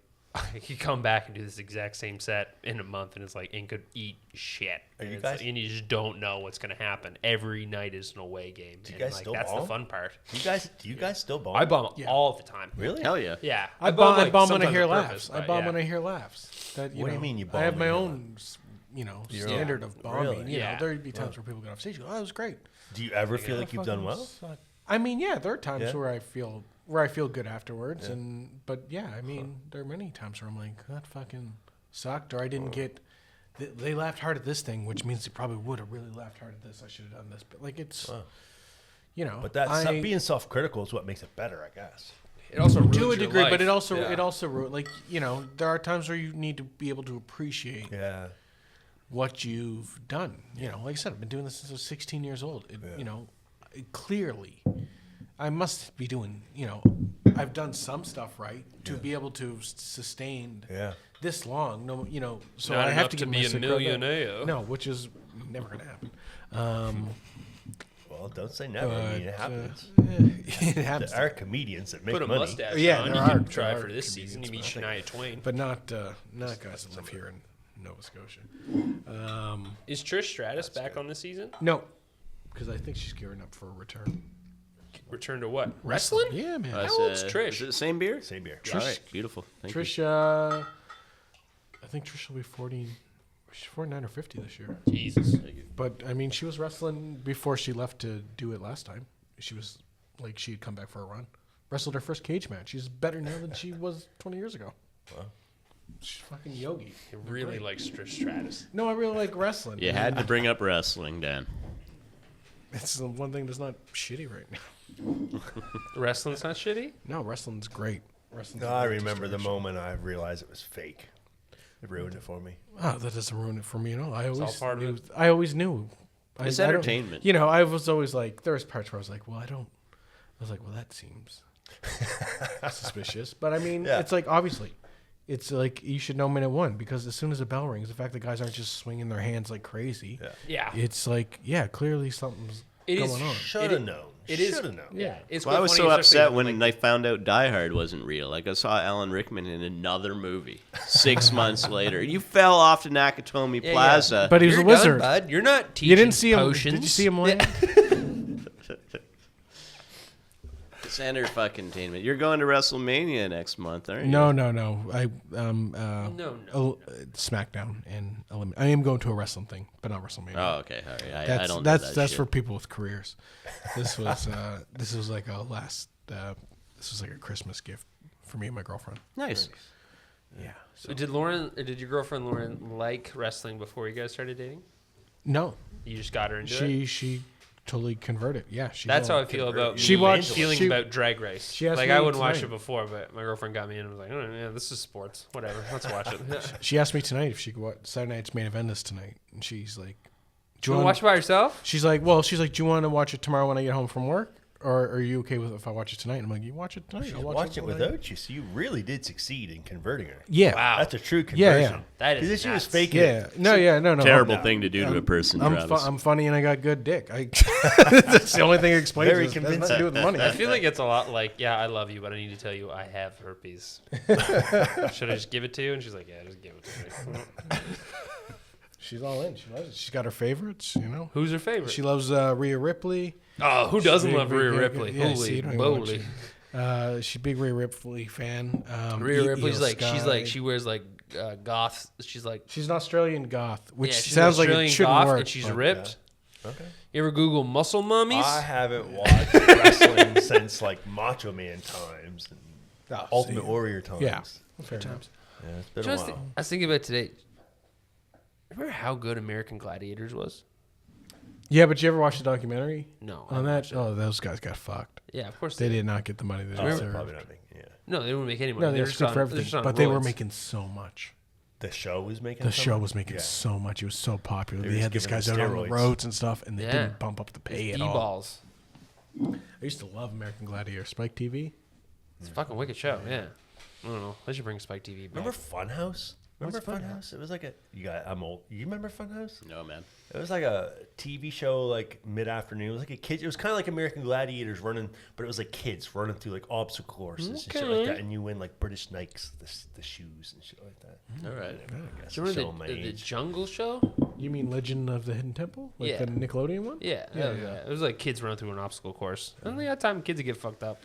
you come back and do this exact same set in a month and it's like and could eat shit. And you just don't know what's going to happen. Every night is an away game. Do you guys still that's bomb? the fun part. Do you guys still bomb? I bomb all the time. Really? Hell yeah. Yeah. I bomb when I sometimes hear on laughs. purpose, I but bomb yeah. when I hear laughs. What do you mean you bomb I have when my you hear own, standard of bombing. Really? You know, Yeah. there'd be times where people get off stage and go, "Oh, that was great." Do you ever feel like you've done well? Suck. I mean, yeah, there are times Yeah. where I feel good afterwards, but I mean, there are many times where I'm like, that fucking sucked, or I didn't get. They laughed hard at this thing, which means they probably would have really laughed hard at this. I should have done this, but it's, But being self-critical is what makes it better, I guess. It also ruins to a your degree, life. but it also Yeah. there are times where you need to be able to appreciate what you've done. You know, like I said, I've been doing this since I was 16 years old. Clearly, I must be doing. I've done some stuff right to be able to have sustained this long. No, so Not I have enough to to give be a myself credit. millionaire. No, which is never going to happen. Well, don't say never. I mean, it happens. It happens. There are comedians that make Put a money. mustache Yeah, on. there You are- can try there for are this season. You meet Shania Twain. But not guys that live here in Nova Scotia. Is Trish Stratus back on this season? No, because I think she's gearing up for a return. Return to what? Wrestling? Yeah, man. How old's Trish? Is it the same beer? Same beer. All right, beautiful. Thank you. Trish, I think Trish will be 40. She's 49 or 50 this year. Jesus. But I mean, she was wrestling before she left to do it last time. She was she had come back for a run. Wrestled her first cage match. She's better now than she was 20 years ago. Wow. She's fucking Yogi. He really likes Trish Stratus. No, I really like wrestling. You had to bring up wrestling, Dan. It's the one thing that's not shitty right now. Wrestling's not shitty? No, wrestling's great. Wrestling's No, a I great remember the distraction. moment I realized it was fake. It ruined it for me. Oh, that doesn't ruin it for me at all. I all always part of knew. it. I always knew. It's I don't- entertainment. I was always like, there was parts where I was like, well, I was like, well, that seems suspicious. But I mean, Yeah. it's like, obviously, it's like you should know minute one, because as soon as the bell rings, the fact that guys aren't just swinging their hands like crazy, Yeah. it's like, clearly something's It is going on. Should have known. It is. Should have known. Yeah. It's Well, I quite was funny, so especially upset when I found out Die Hard wasn't real. Like, I saw Alan Rickman in another movie 6 months later. You fell off to Nakatomi Plaza. But he was You're a wizard. done, bud. You're not teaching You didn't see him. potions. Did you see him land? Center fucking entertainment. You're going to WrestleMania next month, aren't you? No. I No. SmackDown and I am going to a wrestling thing, but not WrestleMania. Oh, okay. All right. I That's don't know that's that for shit. people with careers. This was this was like a last. This was like a Christmas gift for me and my girlfriend. Nice. Yeah. So did your girlfriend Lauren like wrestling before you guys started dating? No, You just got her into it? she totally converted. Yeah, she. That's how I feel about She me watched- feeling she- about Drag Race. she asked Like, me I wouldn't watch tonight. it before, but my girlfriend got me in and was like, oh, yeah, this is sports. Whatever. Let's watch it. She asked me tonight if she could watch Saturday night's main event is tonight, and she's like, Do you want to watch it by yourself? She's like, do you want to watch it tomorrow when I get home from work? Or are you okay with if I watch it tonight? And I'm like, you watch it tonight? She's I'll watch it tonight. without you, so you really did succeed in converting her. Yeah. Wow. That's a true conversion. Yeah. That is Because she was nuts. faking Yeah. it. No. Terrible thing to do to a person, Travis. I'm funny and I got good dick. That's the only thing that explains Very it. It has convincing. nothing to do with the money. I feel like it's a lot like, yeah, I love you, but I need to tell you I have herpes. Should I just give it to you? And she's like, yeah, just give it to me. She's all in. She loves it. She's got her favorites, you know. Who's her favorite? She loves Rhea Ripley. Oh, who doesn't Big love Rhea Ripley? Yeah, Holy see, you don't even watch moly. it. She's a big Rhea Ripley fan. Rhea Ripley's Io like, she's Sky. like, she wears like goth. She's like, She's an Australian goth, which yeah, she's sounds an like it Australian shouldn't goth, work. and she's but- ripped. Okay. You ever Google muscle mummies? I haven't watched wrestling since like Macho Man times and Oh, Ultimate see. Warrior times. Yeah. Fair enough. Yeah, it's been a Just, while. I was thinking about today. Remember how good American Gladiators was? Yeah, but you ever watch the documentary No. on that? Oh, those guys got fucked. Yeah, of course They did not get the money they Oh, deserved. probably not making. Yeah, No, they didn't make any money. No, they were were just screwed on- for they're everything, just on but they were roids. making so much. the show was making. The some show money? was making Yeah. so much. It was so popular. They They were had just these giving guys them out on the steroids. roads and stuff, and they Yeah. didn't bump up the pay at all. D-balls. I used to love American Gladiator. Spike TV. It's a fucking wicked show, yeah. I don't know. They should bring Spike TV back. Remember Funhouse? Remember What's Funhouse? It was like a. I'm old. You remember Funhouse? No, man. It was like a TV show, like mid-afternoon. It was like a kid. It was kind of like American Gladiators running, but it was like kids running through like obstacle courses and shit like that. And you win like British Nikes, the shoes and shit like that. All right. That's Do you a show remember my the age. Jungle Show? You mean Legend of the Hidden Temple? Like Yeah. the Nickelodeon one? Yeah, Yeah, yeah. It was like kids running through an obstacle course. Only that time kids would get fucked up.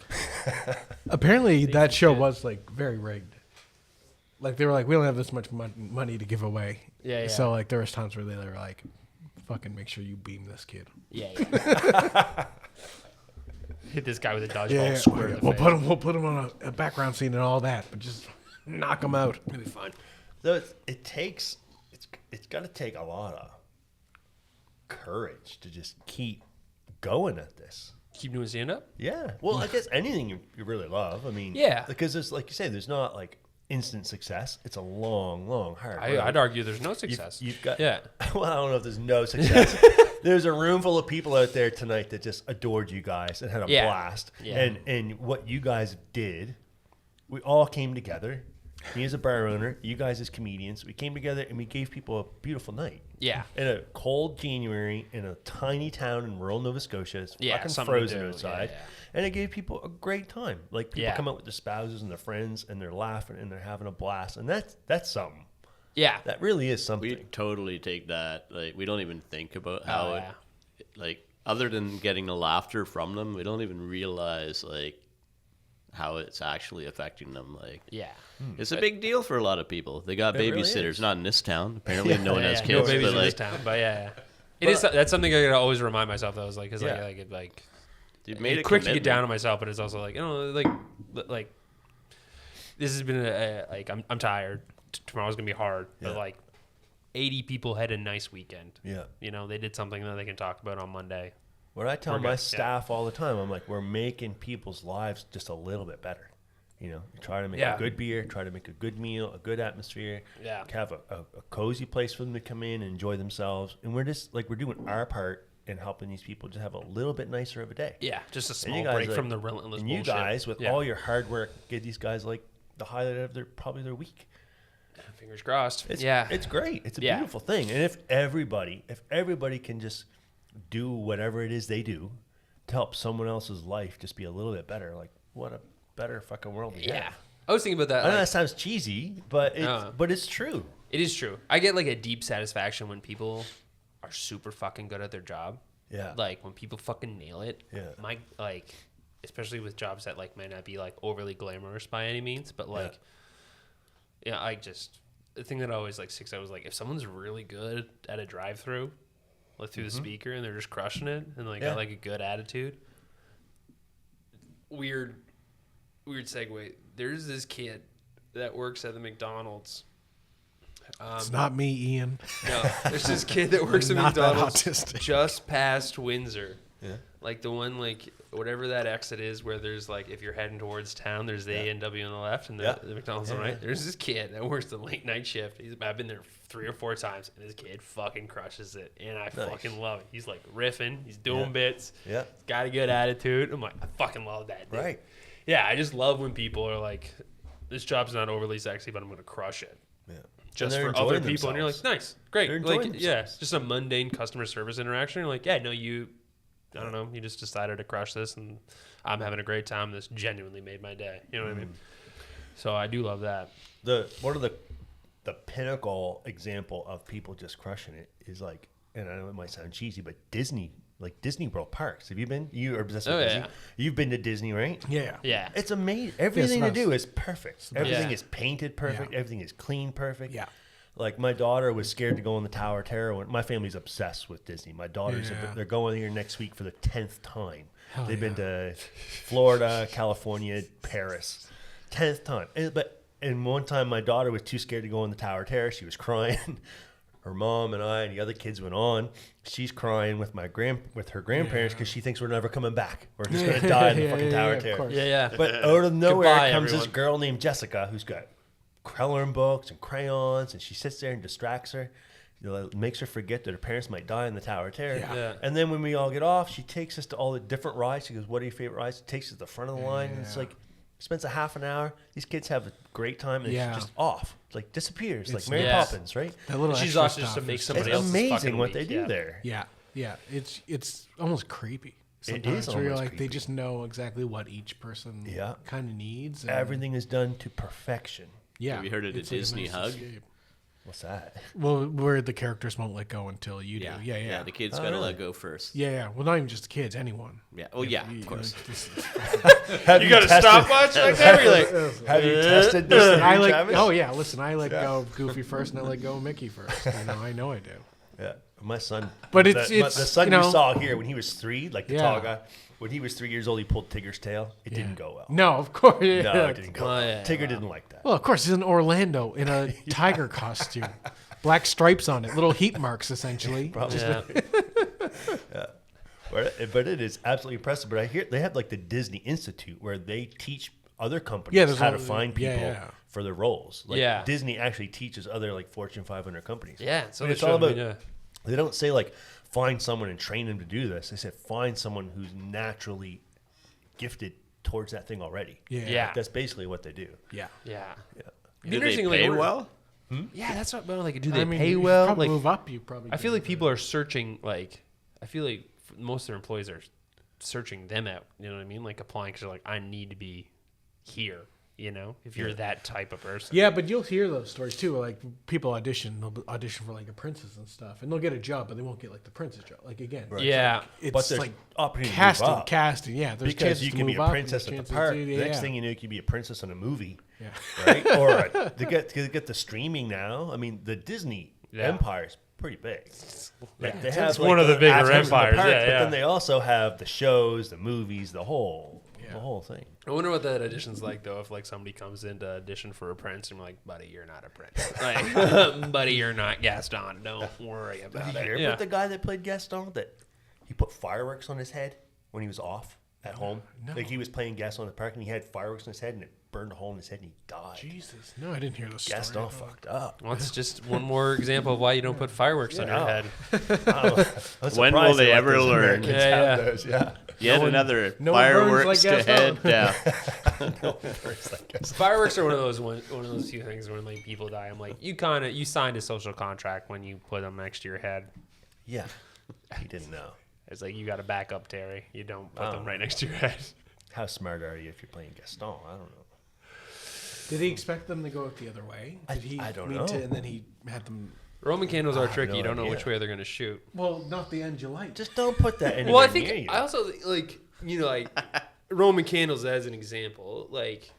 Apparently, that show shit. was like very rigged. Like they were like, we don't have this much money to give away. Yeah, yeah. So like there was times where they were like, fucking make sure you beam this kid. Yeah. Hit this guy with a dodgeball Yeah, square in the we'll face. put him on a background scene and all that, but just knock him out. It'll be fun. So it's got to take a lot of courage to just keep going at this. Keep doing stand up? Yeah. Well, I guess anything you really love. I mean, Yeah. Because there's like you say, there's not like instant success. It's a long, hard road. I'd argue there's no success. You've got. Yeah. Well, I don't know if there's no success. There's a room full of people out there tonight that just adored you guys and had a Yeah. blast. Yeah. And what you guys did, we all came together. Me as a bar owner, you guys as comedians, we came together and we gave people a beautiful night. Yeah. In a cold January in a tiny town in rural Nova Scotia, it's Yeah, fucking something to frozen do. outside, Yeah, yeah. and it gave people a great time. Like people Yeah. come out with their spouses and their friends, and they're laughing and they're having a blast, and that's something. Yeah. That really is something. We totally take that. Like, we don't even think about how yeah. like, other than getting the laughter from them, we don't even realize, like, how it's actually affecting them. Like, Yeah. it's a big deal for a lot of people. They got It really babysitters, is. not in this town. Apparently, no one Yeah, has yeah. kids. No babies but, in this like, town, but yeah. It is. That's something I gotta always remind myself though. Is like, cause Yeah. like you've made a quick to get commitment. down on myself, but it's also like, you know, like this has been like I'm tired. Tomorrow's gonna be hard, but Yeah. like 80 people had a nice weekend. Yeah. You know, they did something that they can talk about on Monday. What I tell We're my good, yeah. staff all the time, I'm like, we're making people's lives just a little bit better. You know, try to make Yeah. a good beer, try to make a good meal, a good atmosphere. Yeah. Have a cozy place for them to come in and enjoy themselves. And we're just like, we're doing our part in helping these people just have a little bit nicer of a day. Yeah, just a And small you guys, break like- from the relentless And bullshit. you guys, with Yeah. all your hard work, give these guys like the highlight of probably their week. Fingers crossed. It's, yeah. it's great. It's a Yeah. beautiful thing. And if everybody can just do whatever it is they do to help someone else's life just be a little bit better, like what a better fucking world we yeah. have. I was thinking about that. I know like, that sounds cheesy, but it's true. it is true. I get like a deep satisfaction when people are super fucking good at their job. Yeah. Like when people fucking nail it. Yeah. My like, especially with jobs that like might not be like overly glamorous by any means, but like, yeah, I just the thing that always like sticks out was like if someone's really good at a drive-through, like through the speaker, and they're just crushing it, and like got like a good attitude. Weird segue. There's this kid that works at the McDonald's. It's not me, Ian. No, there's this kid that works at Not that McDonald's autistic. just past Windsor. Yeah. Like the one, like whatever that exit is, where there's like if you're heading towards town, there's the A&W on the left and the McDonald's on the right. There's this kid that works the late night shift. I've been there 3 or 4 times, and this kid fucking crushes it, and I fucking love it. He's like riffing, he's doing bits, he's got a good attitude. I'm like, I fucking love that, dude. Right. Yeah, I just love when people are like, this job's not overly sexy, but I'm gonna crush it. Yeah. Just for other people, and you're like, nice, great. Like, it's just a mundane customer service interaction. You're like, yeah, no, I don't know, you just decided to crush this, and I'm having a great time. This genuinely made my day. You know what I mean? So I do love that. One of the pinnacle example of people just crushing it is like, and I know it might sound cheesy, but Disney, like Disney World parks. Have you been? You are obsessed with Disney. Yeah. You've been to Disney, right? Yeah. It's amazing. Everything to do is perfect. Everything Yeah. is painted perfect. Everything is clean perfect. Yeah. Like my daughter was scared to go on the Tower of Terror. My family's obsessed with Disney. My daughters, they're going here next week for the 10th time. They've been to Florida, California, Paris, 10th time. And one time my daughter was too scared to go on the Tower of Terror. She was crying. Her mom and I and the other kids went on. She's crying with her grandparents because she thinks we're never coming back. We're just going to die in the fucking Tower of Terror. Yeah. But out of nowhere Goodbye, comes everyone. this girl named Jessica who's got coloring books and crayons, and she sits there and distracts her. Makes her forget that her parents might die in the Tower of Terror. Yeah. And then when we all get off, she takes us to all the different rides. She goes, what are your favorite rides? She takes us to the front of the line. And it's like, spends a half an hour. These kids have a great time, and it's just off. It's like disappears, It's like Mary Poppins, right? That little She's extra also just to stuff make is- somebody It's else's amazing fucking what week. they do there. Yeah, it's almost creepy. It Sometimes is where you're almost like, they creepy. just know exactly what each person kind of needs. And Everything is done to perfection. Yeah. Have you heard of the it's like a Disney nice hug? escape. What's that? Well, where the characters won't let go until you do. Yeah. The kids Oh, gotta really? let go first. Yeah. Well, not even just the kids, anyone. Yeah. Oh yeah, of course. Have You got a stopwatch right there? You're like, Have you tested this? I theory, like. Travis? Oh yeah. Listen, I let go of Goofy first, and I let go of Mickey first. I know I do. Yeah, my son. But it's the son you know, saw here when he was 3, like the Yeah. tall guy. When he was 3 years old, he pulled Tigger's tail. It didn't go well. No, of course. Yeah. No, it didn't go well. yeah. Tigger didn't like that. Well, of course, he's in Orlando in a tiger costume, black stripes on it, little heat marks essentially. Probably. yeah. But it is absolutely impressive. But I hear they have like the Disney Institute where they teach other companies Yeah, there's how all- to find yeah, people yeah. for their roles. Like Yeah. Disney actually teaches other like Fortune 500 companies. Yeah. So And it's all about. They don't say like find someone and train them to do this. They say find someone who's naturally gifted towards that thing already. Yeah. Like, that's basically what they do. Yeah. Yeah. Yeah. Do they Interestingly, pay we're- well? Yeah, that's what. But like, do they I mean, pay you well? probably Like, move up, you probably. I feel like people are searching. Like, I feel like most of their employees are searching them out. You know what I mean? Like applying because they're like, I need to be here. You know, if you're that type of person. Yeah, but you'll hear those stories too. Like people they'll audition for like a princess and stuff, and they'll get a job, but they won't get like the princess job. Like again, Yeah. it's But there's like opportunity to move up. casting. Yeah, there's Because chances you to can be move a up, princess and at there's the chances park. to- The next thing you know, you could be a princess in a movie. Yeah. Right? Or to get the streaming now. I mean, the Disney empire is pretty big. Like, they have one of the bigger aspects of the empires, parks, yeah, But yeah. then they also have the shows, the movies, the whole thing. I wonder what that audition's like though. If like somebody comes in to audition for a prince and we're like, buddy, you're not a prince. Like, buddy, you're not Gaston. Don't worry about Did you it. hear Yeah. about the guy that played Gaston? That he put fireworks on his head when he was off at home. No. Like he was playing Gaston in the park and he had fireworks on his head and it burned a hole in his head and he died. Jesus, no, I didn't hear the story. Gaston fucked up. Well, it's just one more example of why you don't put fireworks on your Yeah. head. I'm When will surprised they let ever those learn? Americans Yeah, have yeah. those, yeah. Yet another no one burns fireworks like to Gaston. head down. Fireworks are one of those few things when like people die. I'm like, you signed a social contract when you put them next to your head. Yeah. He didn't know. It's like you got to back up, Terry. You don't put them Oh. right next to your head. How smart are you if you're playing Gaston? I don't know. Did he expect them to go it the other way? Did he I don't mean know. and then he had them. Roman candles are have tricky. no You don't know idea. which way they're going to shoot. Well, not the end you like. Just don't put that anywhere Well, I near think you. I also like Roman candles as an example. Like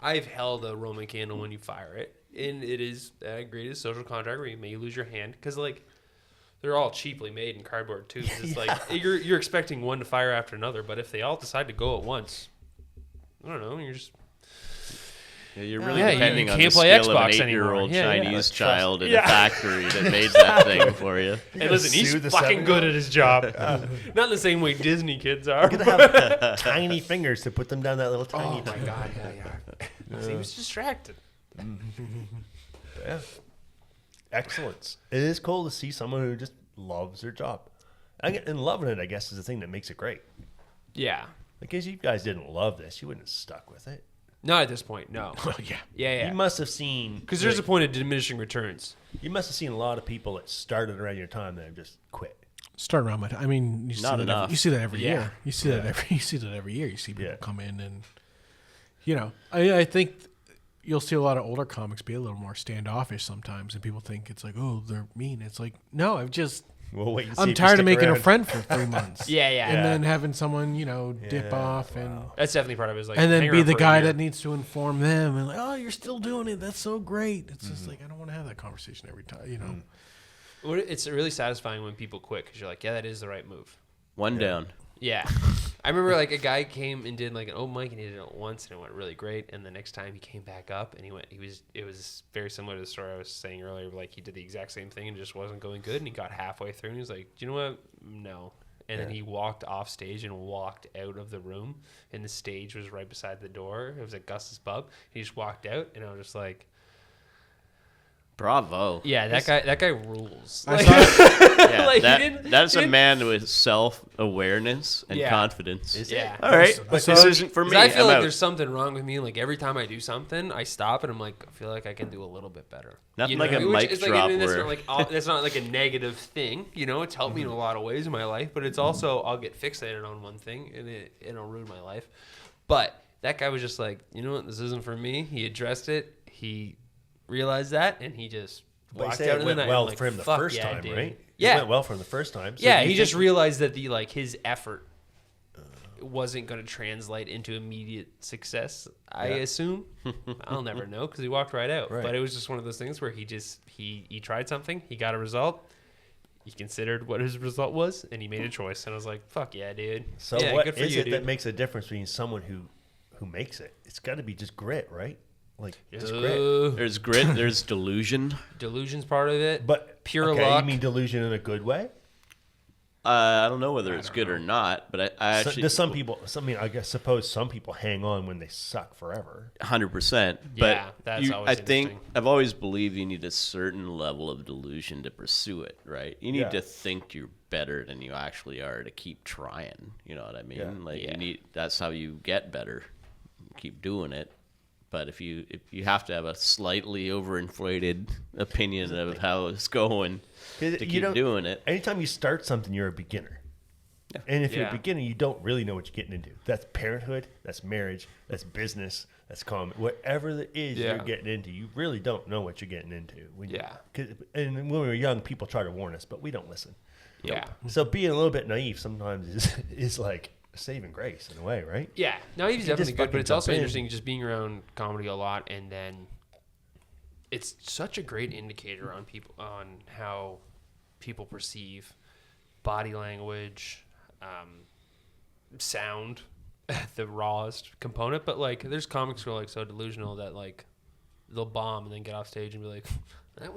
I've held a Roman candle when you fire it, and it is a greatest social contract where you may lose your hand because like they're all cheaply made in cardboard tubes. It's like you're expecting one to fire after another, but if they all decide to go at once, I don't know. You're just You're really Yeah, you depending on the can't play skill of an Xbox 8-year-old anymore. Yeah, Chinese yeah. child in a factory that made that thing for you. And listen, he's sue the fucking good 7-year-old? at his job. Not in the same way Disney kids are. You gotta have tiny fingers to put them down that little tiny. Oh my god, yeah. He was distracted. Yeah. Excellence. It is cool to see someone who just loves their job. And loving it, I guess, is the thing that makes it great. Yeah. Because you guys didn't love this, you wouldn't have stuck with it. Not at this point, no. yeah. Yeah. You must have seen... Because there's a point of diminishing returns. You must have seen a lot of people that started around your time that have just quit. Start around my time. I mean, you Not see enough. you see that every Yeah. year. You see that every year. You see people Yeah. come in and, you know, I think you'll see a lot of older comics be a little more standoffish sometimes, and people think it's like, oh, they're mean. It's like, no, Well, wait and see I'm if you tired of stick making around. a friend for 3 months. Yeah. And then having someone, you know, dip Yeah, off and That's definitely part of it. Is like, and then hang be around the for a guy year. that needs to inform them and like, oh, you're still doing it. That's so great. It's just like, I don't want to have that conversation every time, you know. It's really satisfying when people quit because you're like, yeah, that is the right move. One down. Yeah. I remember like a guy came and did like an open mic and he did it once and it went really great. And the next time he came back up and it was very similar to the story I was saying earlier. Like he did the exact same thing and it just wasn't going good. And he got halfway through and he was like, do you know what? No. And then he walked off stage and walked out of the room and the stage was right beside the door. It was at Gus's Pub. He just walked out and I was just like, Bravo. yeah, that guy rules. I Like, saw Yeah, Like, he didn't- that's he a didn't- man with self-awareness and Yeah. confidence. Is yeah. it? All right, But this isn't for 'Cause me. I feel I'm like out. there's something wrong with me. Like every time I do something, I stop and I'm like, I feel like I can do a little bit better. Nothing You know like what a I mean? Which mic is like, drop and that's where- not like that's not like a negative thing. You know, it's helped me in a lot of ways in my life, but it's also I'll get fixated on one thing and it'll ruin my life. But that guy was just like, you know what, this isn't for me. He addressed it. He realized that, and he just But you walked say out it in the went night. well I'm like, for him the "Fuck first yeah, time, dude." right? Yeah. It went well for him the first time. So Yeah, do he you just think- realized that his effort wasn't going to translate into immediate success. I assume. I'll never know because he walked right out. Right. But it was just one of those things where he tried something, he got a result, he considered what his result was, and he made a choice. And I was like, "Fuck yeah, dude!" So yeah, what good for is you, it dude. that makes a difference between someone who makes it? It's got to be just grit, right? Like just grit. There's grit. There's delusion. Delusion's part of it. But pure okay, luck. You mean delusion in a good way? I don't know whether it's good or not, but I actually Does some people? I suppose some people hang on when they suck forever. 100%. Yeah, But that's always I think interesting. I've always believed you need a certain level of delusion to pursue it, right? You need Yeah. to think you're better than you actually are to keep trying. You know what I mean? Yeah. Like Yeah. you need. That's how you get better. Keep doing it. But if you have to have a slightly overinflated opinion of how it's going to keep doing it. Anytime you start something, you're a beginner. And if you're a Yeah. beginner, you don't really know what you're getting into. That's parenthood, that's marriage, that's business, that's common. Whatever it is Yeah. you're getting into, you really don't know what you're getting into. Yeah. And when we were young, people try to warn us, but we don't listen. Yeah. So being a little bit naive sometimes is like saving grace in a way, right? Yeah, no, he's You definitely just good, fucking but it's also jump in. interesting just being around comedy a lot, and then it's such a great indicator on people on how people perceive body language, sound, the rawest component. But like, there's comics who are like so delusional that like they'll bomb and then get off stage and be like, that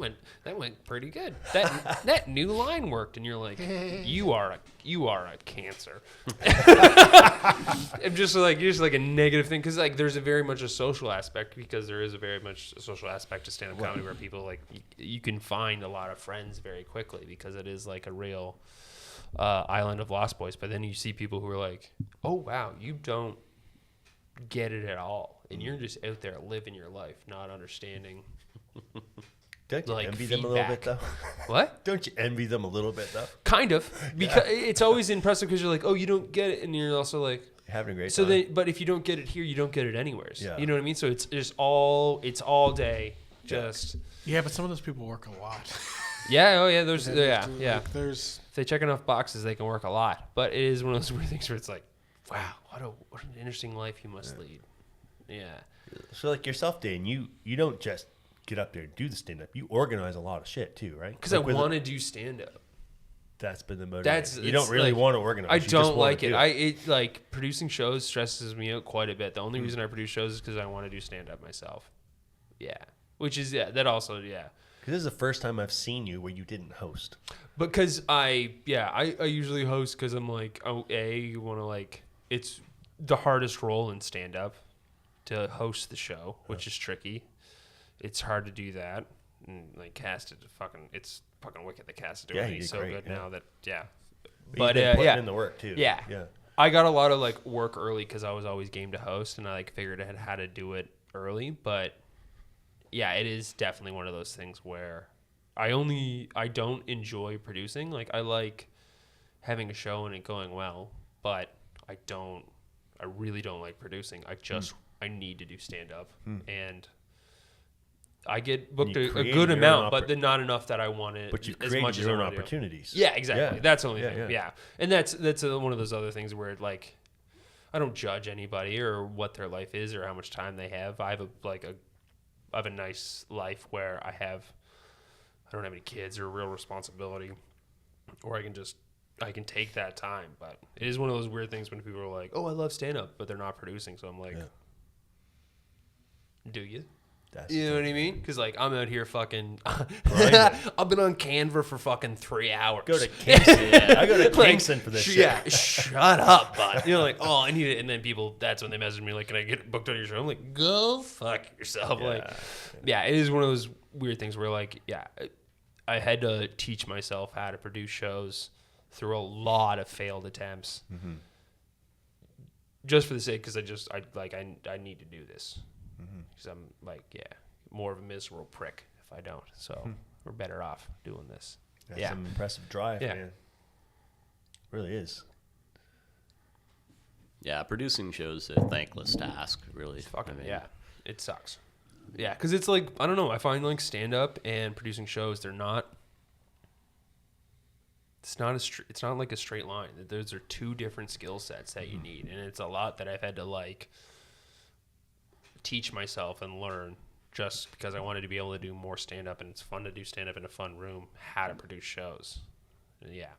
went pretty good. That new line worked, and you're like, you are a cancer. I'm just like, you're just like a negative thing, because like there's a very much a social aspect, because there is a very much a social aspect to stand-up comedy where people like you can find a lot of friends very quickly, because it is like a real island of lost boys. But then you see people who are like, oh wow, you don't get it at all, and you're just out there living your life, not understanding. Don't you Like envy them a little bit, feedback. though? What? Don't you envy them a little bit, though? Kind of, because it's always impressive, because you're like, oh, you don't get it, and you're also like, You're having a great so time. they, but if you don't get it here, you don't get it anywhere. Yeah. You know what I mean? So it's just all day, just Yeah, but some of those people work a lot. yeah, oh yeah, there's yeah. Like, there's If they check enough boxes, they can work a lot. But it is one of those weird things where it's like, wow, what an interesting life you must lead. Yeah. So like yourself, Dan, you don't just get up there and do the stand-up. You organize a lot of shit, too, right? Because Like I with want to do stand up. That's been the motive. That's You don't really want to organize. I You just don't wanna like it. do Like producing shows stresses me out quite a bit. The only reason I produce shows is because I want to do stand up myself. Yeah, which is that also Because this is the first time I've seen you where you didn't host. Because I usually host because I'm like, you want to like, it's the hardest role in stand up to host the show, which is tricky. It's hard to do that. And like it's fucking wicked. The cast is doing it so good now that But you've been putting in the work too. Yeah. I got a lot of like work early because I was always game to host, and I like figured out how to do it early. But yeah, it is definitely one of those things where I don't enjoy producing. Like I like having a show and it going well, but I really don't like producing. I need to do stand up and I get booked a good amount, but then not enough that I want it. But you've as created much your as own I wanna do. opportunities. Yeah, exactly. Yeah. That's the only thing. Yeah. And that's one of those other things where like I don't judge anybody or what their life is or how much time they have. I have a nice life where I don't have any kids or real responsibility, or I can take that time. But it is one of those weird things when people are like, "Oh, I love stand up," but they're not producing. So I'm like, "Do you?" You know what I mean? Because like I'm out here fucking. I've been on Canva for fucking 3 hours. Go to Kingston. I go to Kingston for this shit. Yeah, shut up, bud. You know, like, oh, I need it. And then that's when they message me, like, can I get booked on your show? I'm like, go fuck yourself. Yeah. Like, yeah, it is one of those weird things where, like, I had to teach myself how to produce shows through a lot of failed attempts. Mm-hmm. Just for the sake, because I need to do this. Because I'm like, more of a miserable prick if I don't. So we're better off doing this. That's some impressive drive, man. Really is. Yeah, producing shows a thankless task, really. It sucks. Yeah, because it's like, I don't know, I find like stand-up and producing shows, it's not like a straight line. Those are two different skill sets that you need, and it's a lot that I've had to like teach myself and learn just because I wanted to be able to do more stand-up, and it's fun to do stand-up in a fun room, how to produce shows. Yeah,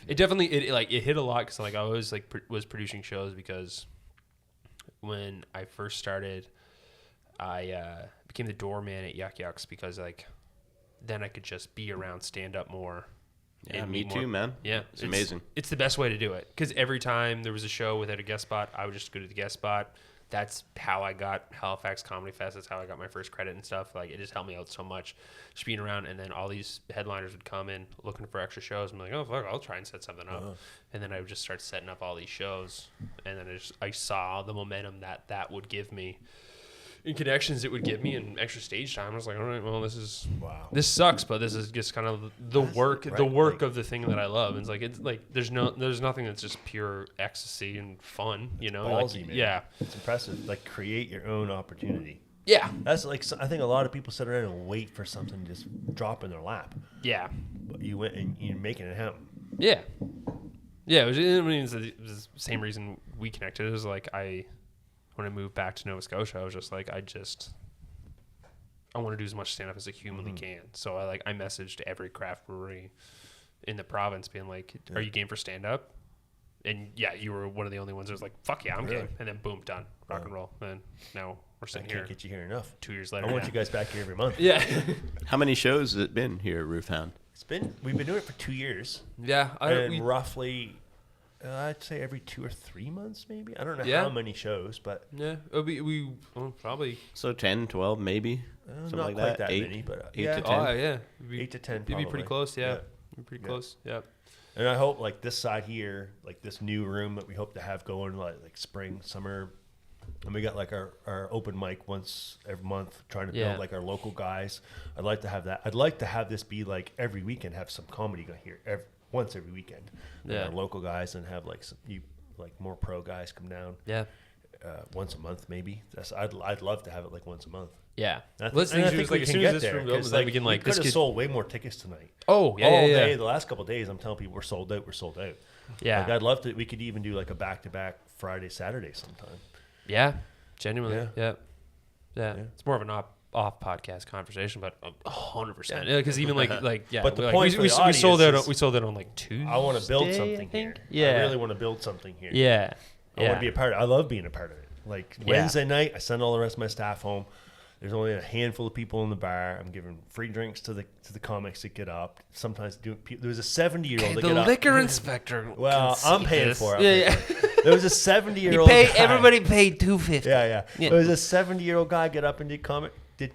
it definitely it hit a lot because like I always like was producing shows because when I first started, I became the doorman at Yuck Yucks because like then I could just be around stand-up more. Yeah, me too, man. Yeah, it's amazing. It's the best way to do it because every time there was a show without a guest spot, I would just go to the guest spot. That's how I got Halifax Comedy Fest. That's how I got my first credit and stuff. Like, it just helped me out so much just being around. And then all these headliners would come in looking for extra shows. I'm like, oh, fuck, I'll try and set something up. And then I would just start setting up all these shows. And then I saw the momentum that would give me and connections it would give me and extra stage time. I was like, all right, well, this sucks, but this is just kind of the work of the thing that I love. And it's like there's nothing that's just pure ecstasy and fun, you know. Ballsy, like, man. Yeah, it's impressive. Like, create your own opportunity. Yeah, that's like, I think a lot of people sit around and wait for something to just drop in their lap. Yeah, but you went and you're making it happen. Yeah, it was the same reason we connected. It was like when I moved back to Nova Scotia, I was just like, I want to do as much stand-up as I humanly can. So I messaged every craft brewery in the province being like, are you game for stand-up? And yeah, you were one of the only ones that was like, fuck yeah, I'm game. And then boom, done. Rock and roll. And now we're sitting here. I can't get you here enough. 2 years later. I want you guys back here every month. Yeah. How many shows has it been here at Roof Hound? We've been doing it for 2 years. Yeah. Roughly... I'd say every 2 or 3 months, maybe. I don't know how many shows, but yeah, we probably 10, 12, maybe something not like quite that. 8 many, but 8 to 10. Oh yeah, 8 to 10. It'd be pretty close. Yeah, pretty close. Yeah. And I hope like this side here, like this new room that we hope to have going like spring, summer, and we got like our open mic once every month, trying to build like our local guys. I'd like to have that. I'd like to have this be like every weekend, have some comedy go here once every weekend. Our local guys, and have like more pro guys come down. Yeah. Once a month, maybe. I'd love to have it like once a month. Yeah. I think we can get there. We can like, we could have sold way more tickets tonight. Oh yeah, all day. The last couple of days, I'm telling people we're sold out. We're sold out. Yeah. Like, I'd love to. We could even do like a back-to-back Friday, Saturday sometime. Yeah. Genuinely. Yeah. It's more of an off podcast conversation, but 100%. Because even yeah. But the like, point for the we sold audience it. We sold it on like Tuesday. I want to build something I think. here. Yeah. I really want to build something here. Yeah. I want to be a part of it. I love being a part of it. Like Wednesday night, I send all the rest of my staff home. There's only a handful of people in the bar. I'm giving free drinks to the comics that get up. Sometimes there was a 70-year-old that the get up. liquor inspector. Well, I'm paying for it. Yeah. There was a 70-year-old guy. Everybody paid $250. Yeah. There was a 70-year-old guy get up and did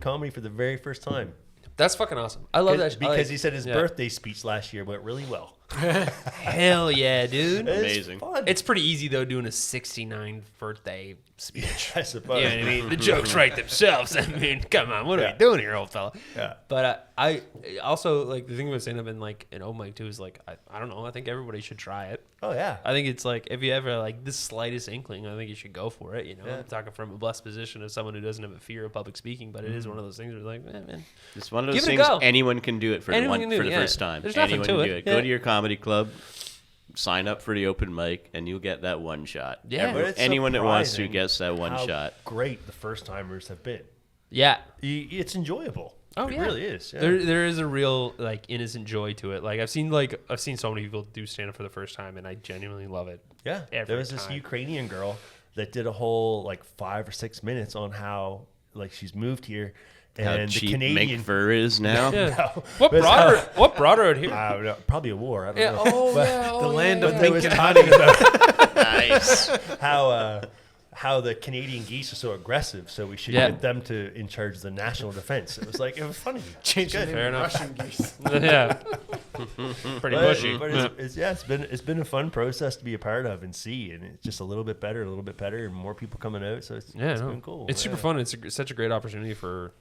comedy for the very first time. That's fucking awesome. I love that. Because he said his birthday speech last year went really well. Hell yeah, dude. Amazing. It's fun. It's pretty easy though doing a 69th birthday speech. I suppose. You know what I mean? The jokes write themselves. I mean, come on, what are we doing here, old fella? Yeah. But I also like the thing about stand up and like an open mic too is like I don't know. I think everybody should try it. Oh yeah. I think it's like if you ever like the slightest inkling, I think you should go for it. You know, Yeah. I'm talking from a blessed position of someone who doesn't have a fear of public speaking, but it is one of those things where like, man, It's one of Give those it a things go. anyone can do it for Anyone one can do for it, the yeah. first time. There's nothing Anyone to can it, do it. yeah. Go to your comedy club, sign up for the open mic, and you'll get that one shot. Yeah. But it's Anyone that wants to surprising gets that one how shot. great the first timers have been. yeah. It's enjoyable. Oh, it yeah. really is. Yeah. There is a real like innocent joy to it. Like I've seen so many people do stand up for the first time, and I genuinely love it. Yeah, Every there was this time. Ukrainian girl that did a whole like 5 or 6 minutes on how like she's moved here and How the cheap Canadian mink fur is now. Yeah. No, What but brought her out here? I don't know, probably a war. I don't Yeah. know. Oh But yeah. The land of But there mink was and talking about Nice. how the Canadian geese are so aggressive, so we should Yeah. get them to in charge of the national defense. It was funny. Change the Good. name Fair to enough. Russian geese. Yeah. Pretty bushy. But it's been a fun process to be a part of and see, and it's just a little bit better, and more people coming out. So it's been cool. It's super fun. It's such a great opportunity for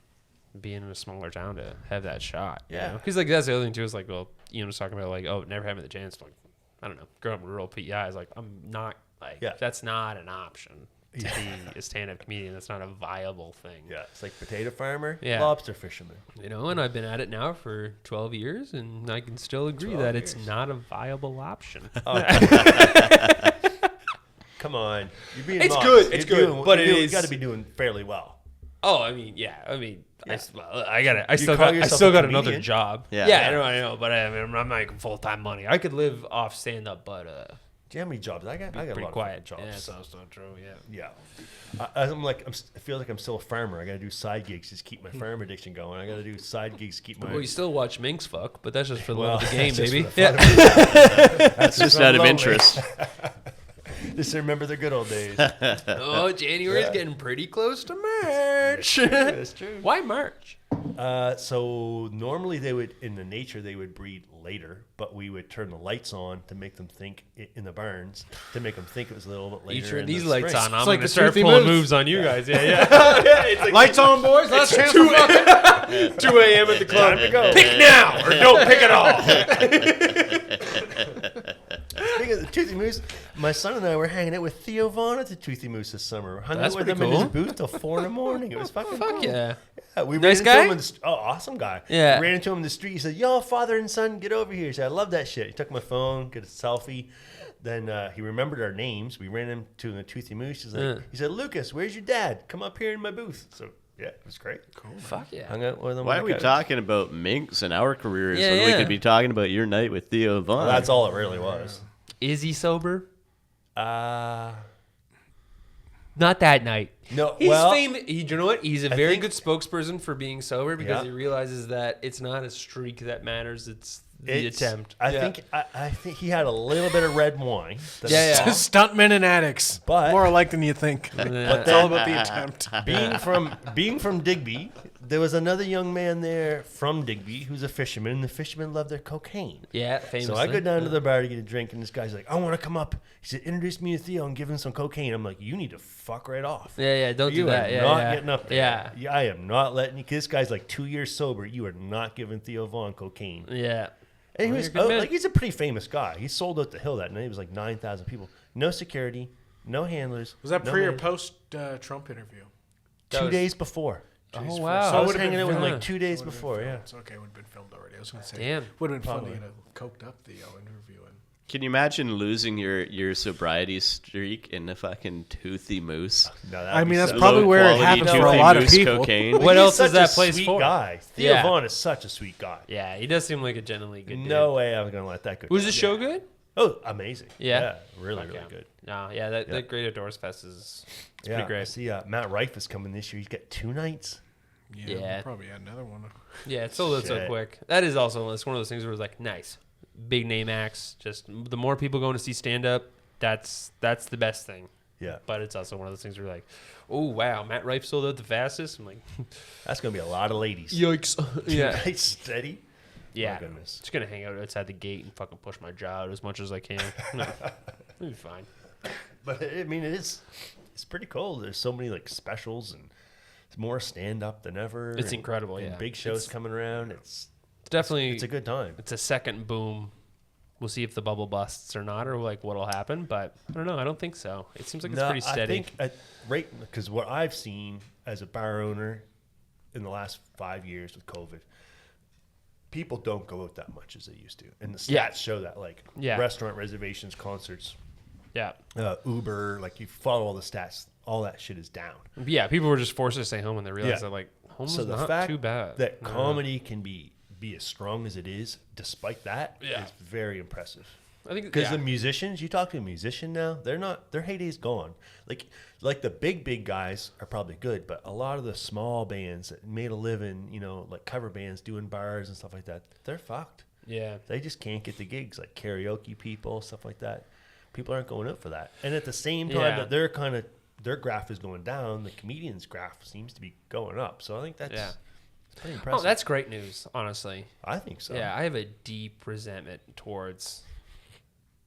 being in a smaller town to have that shot. Yeah. Because like that's the other thing too is like, well, Ian was talking about like, oh, never having the chance. Like, I don't know, growing up in rural PEI is like, I'm not like that's not an option to be a stand-up comedian. That's not a viable thing. Yeah, it's like potato farmer, Yeah. lobster fisherman. You know, and I've been at it now for 12 years, and I can still agree that it's not a viable option. Come on, you're being It's modest. good, it's You're good, doing- but you're it doing- is- you got to be doing fairly well. Oh, I mean, yeah. I mean, I still call got yourself another a comedian? job. Yeah. Yeah, I know, but I mean, I'm making full-time money. I could live off stand-up, but Do you have any jobs? I got a pretty lot quiet. of jobs. Yeah, that's not true. Yeah. Yeah. I feel like I'm still a farmer. I got to do side gigs to keep my farm addiction going. I got to do side gigs to keep my. Well, you still watch minks fuck, but that's just for the Well, love of the game, that's just baby. for the fun of it. That's just out of interest. Just to remember the good old days. Oh, January's getting pretty close to March. That's true. Why March? So normally they would breed later, but we would turn the lights on to make them think in the barns to make them think it was a little bit later. You turn in these the lights spring. on, I'm like going the to start Toothy pulling Moose. moves on you guys. Yeah. Lights on, boys. Last chance for fucking. 2 a.m. at the club. Pick now or don't pick at all. Speaking of the Toothy Moose, my son and I were hanging out with Theo Vaughn at the Toothy Moose this summer. Hung That's out with him pretty in his cool. booth till 4 a.m. It was fucking cool. Yeah. Yeah, we Nice ran into guy? him in the awesome guy. Yeah. We ran into him in the street. He said, "Yo, father and son, get over here." He said, "I love that shit." He took my phone, get a selfie. Then he remembered our names. We ran into the Toothy Moose. He said, "Lucas, where's your dad? Come up here in my booth." So yeah, it was great. Cool. Fuck yeah. Hung out with him. Why on are the we couch. talking about minks and our careers Yeah, when we yeah. could be talking about your night with Theo Vaughn? Well, that's all it really was. Is he sober? Uh, Not that night. no. He's well, famous. You know what? He's a very think- good spokesperson for being sober because Yeah. he realizes that it's not a streak that matters. It's the it's- attempt. I Yeah. think he had a little bit of red wine. That's Yeah, yeah. all. Stuntmen and addicts. But- More alike than you think. It's all about the attempt. Being from Digby, there was another young man there from Digby who's a fisherman, and the fishermen love their cocaine. Yeah, famously. So I go down to the bar to get a drink, and this guy's like, "I want to come up." He said, "Introduce me to Theo and give him some cocaine." I'm like, "You need to fuck right off. Yeah, don't You do that. are Yeah, not yeah. getting up there. Yeah. I am not letting you. 'Cause this guy's like 2 years sober. You are not giving Theo Vaughn cocaine." Yeah. And he Well, was you're a good man. like, he's a pretty famous guy. He sold out the hill that night. It was like 9,000 people. No security, no handlers. Was that no pre or man- post Trump interview? 2 days before? Oh, wow. So I was would've hanging been out with him filmed. like 2 days before. Yeah. It's okay. It would have been filmed already. I was going to say. Damn. Would have been Probably. funny to have coked up the interview and Can you imagine losing your sobriety streak in a fucking toothy moose? No, I mean, that's so probably where it Low-quality happens for a toothy lot of moose people. Cocaine. What He's else such is that a place sweet for? guy. Theo Yeah. Vaughn is such a sweet guy. Yeah, he does seem like a genuinely good dude. No way I'm gonna let that go. Was down. the show good? Oh, amazing. Yeah? really, Fuck really yeah. good. No, yeah, that Great Outdoors Fest is it's Yeah, pretty I great. see, Matt Rife is coming this year. He's got 2 nights. Yeah, Yeah. we'll probably add another one. Yeah, it's sold out so Shit. quick. That is also it's one of those things where it's like nice, big name acts. Just the more people going to see stand up, that's the best thing. Yeah, But it's also one of those things where you're like, oh wow, Matt Rife sold out the fastest. I'm like, that's gonna be a lot of ladies. yikes. 2 Yeah, nights steady. yeah. My goodness. Just gonna hang out outside the gate and fucking push my jaw out as much as I can. It'll be fine. But I mean, it's pretty cool. There's so many like specials and it's more stand up than ever. It's and- incredible, and yeah. big shows It's coming around. It's definitely it's a good time. it's a second boom. We'll see if the bubble busts or not, or like what'll happen. But I don't know. I don't think so. It seems like it's pretty steady. I think because what I've seen as a bar owner in the last 5 years with COVID, people don't go out that much as they used to, and the stats Yeah. show that. Like Yeah. restaurant reservations, concerts, Yeah, Uber, like you follow all the stats, all that shit is down. yeah. People were just forced to stay home, and they realized Yeah. that like home So is the not fact too bad. that comedy can be as strong as it is, despite that, Yeah. is very impressive. I think Because yeah. the musicians, you talk to a musician now, their heyday's gone. Like the big guys are probably good, but a lot of the small bands that made a living, like cover bands doing bars and stuff like that, they're fucked. yeah. They just can't get the gigs, like karaoke people, stuff like that. People aren't going out for that. And at the same time Yeah. that their graph is going down, the comedian's graph seems to be going up. So I think that's Yeah. it's pretty impressive. Oh, that's great news, honestly. I think so. Yeah, I have a deep resentment towards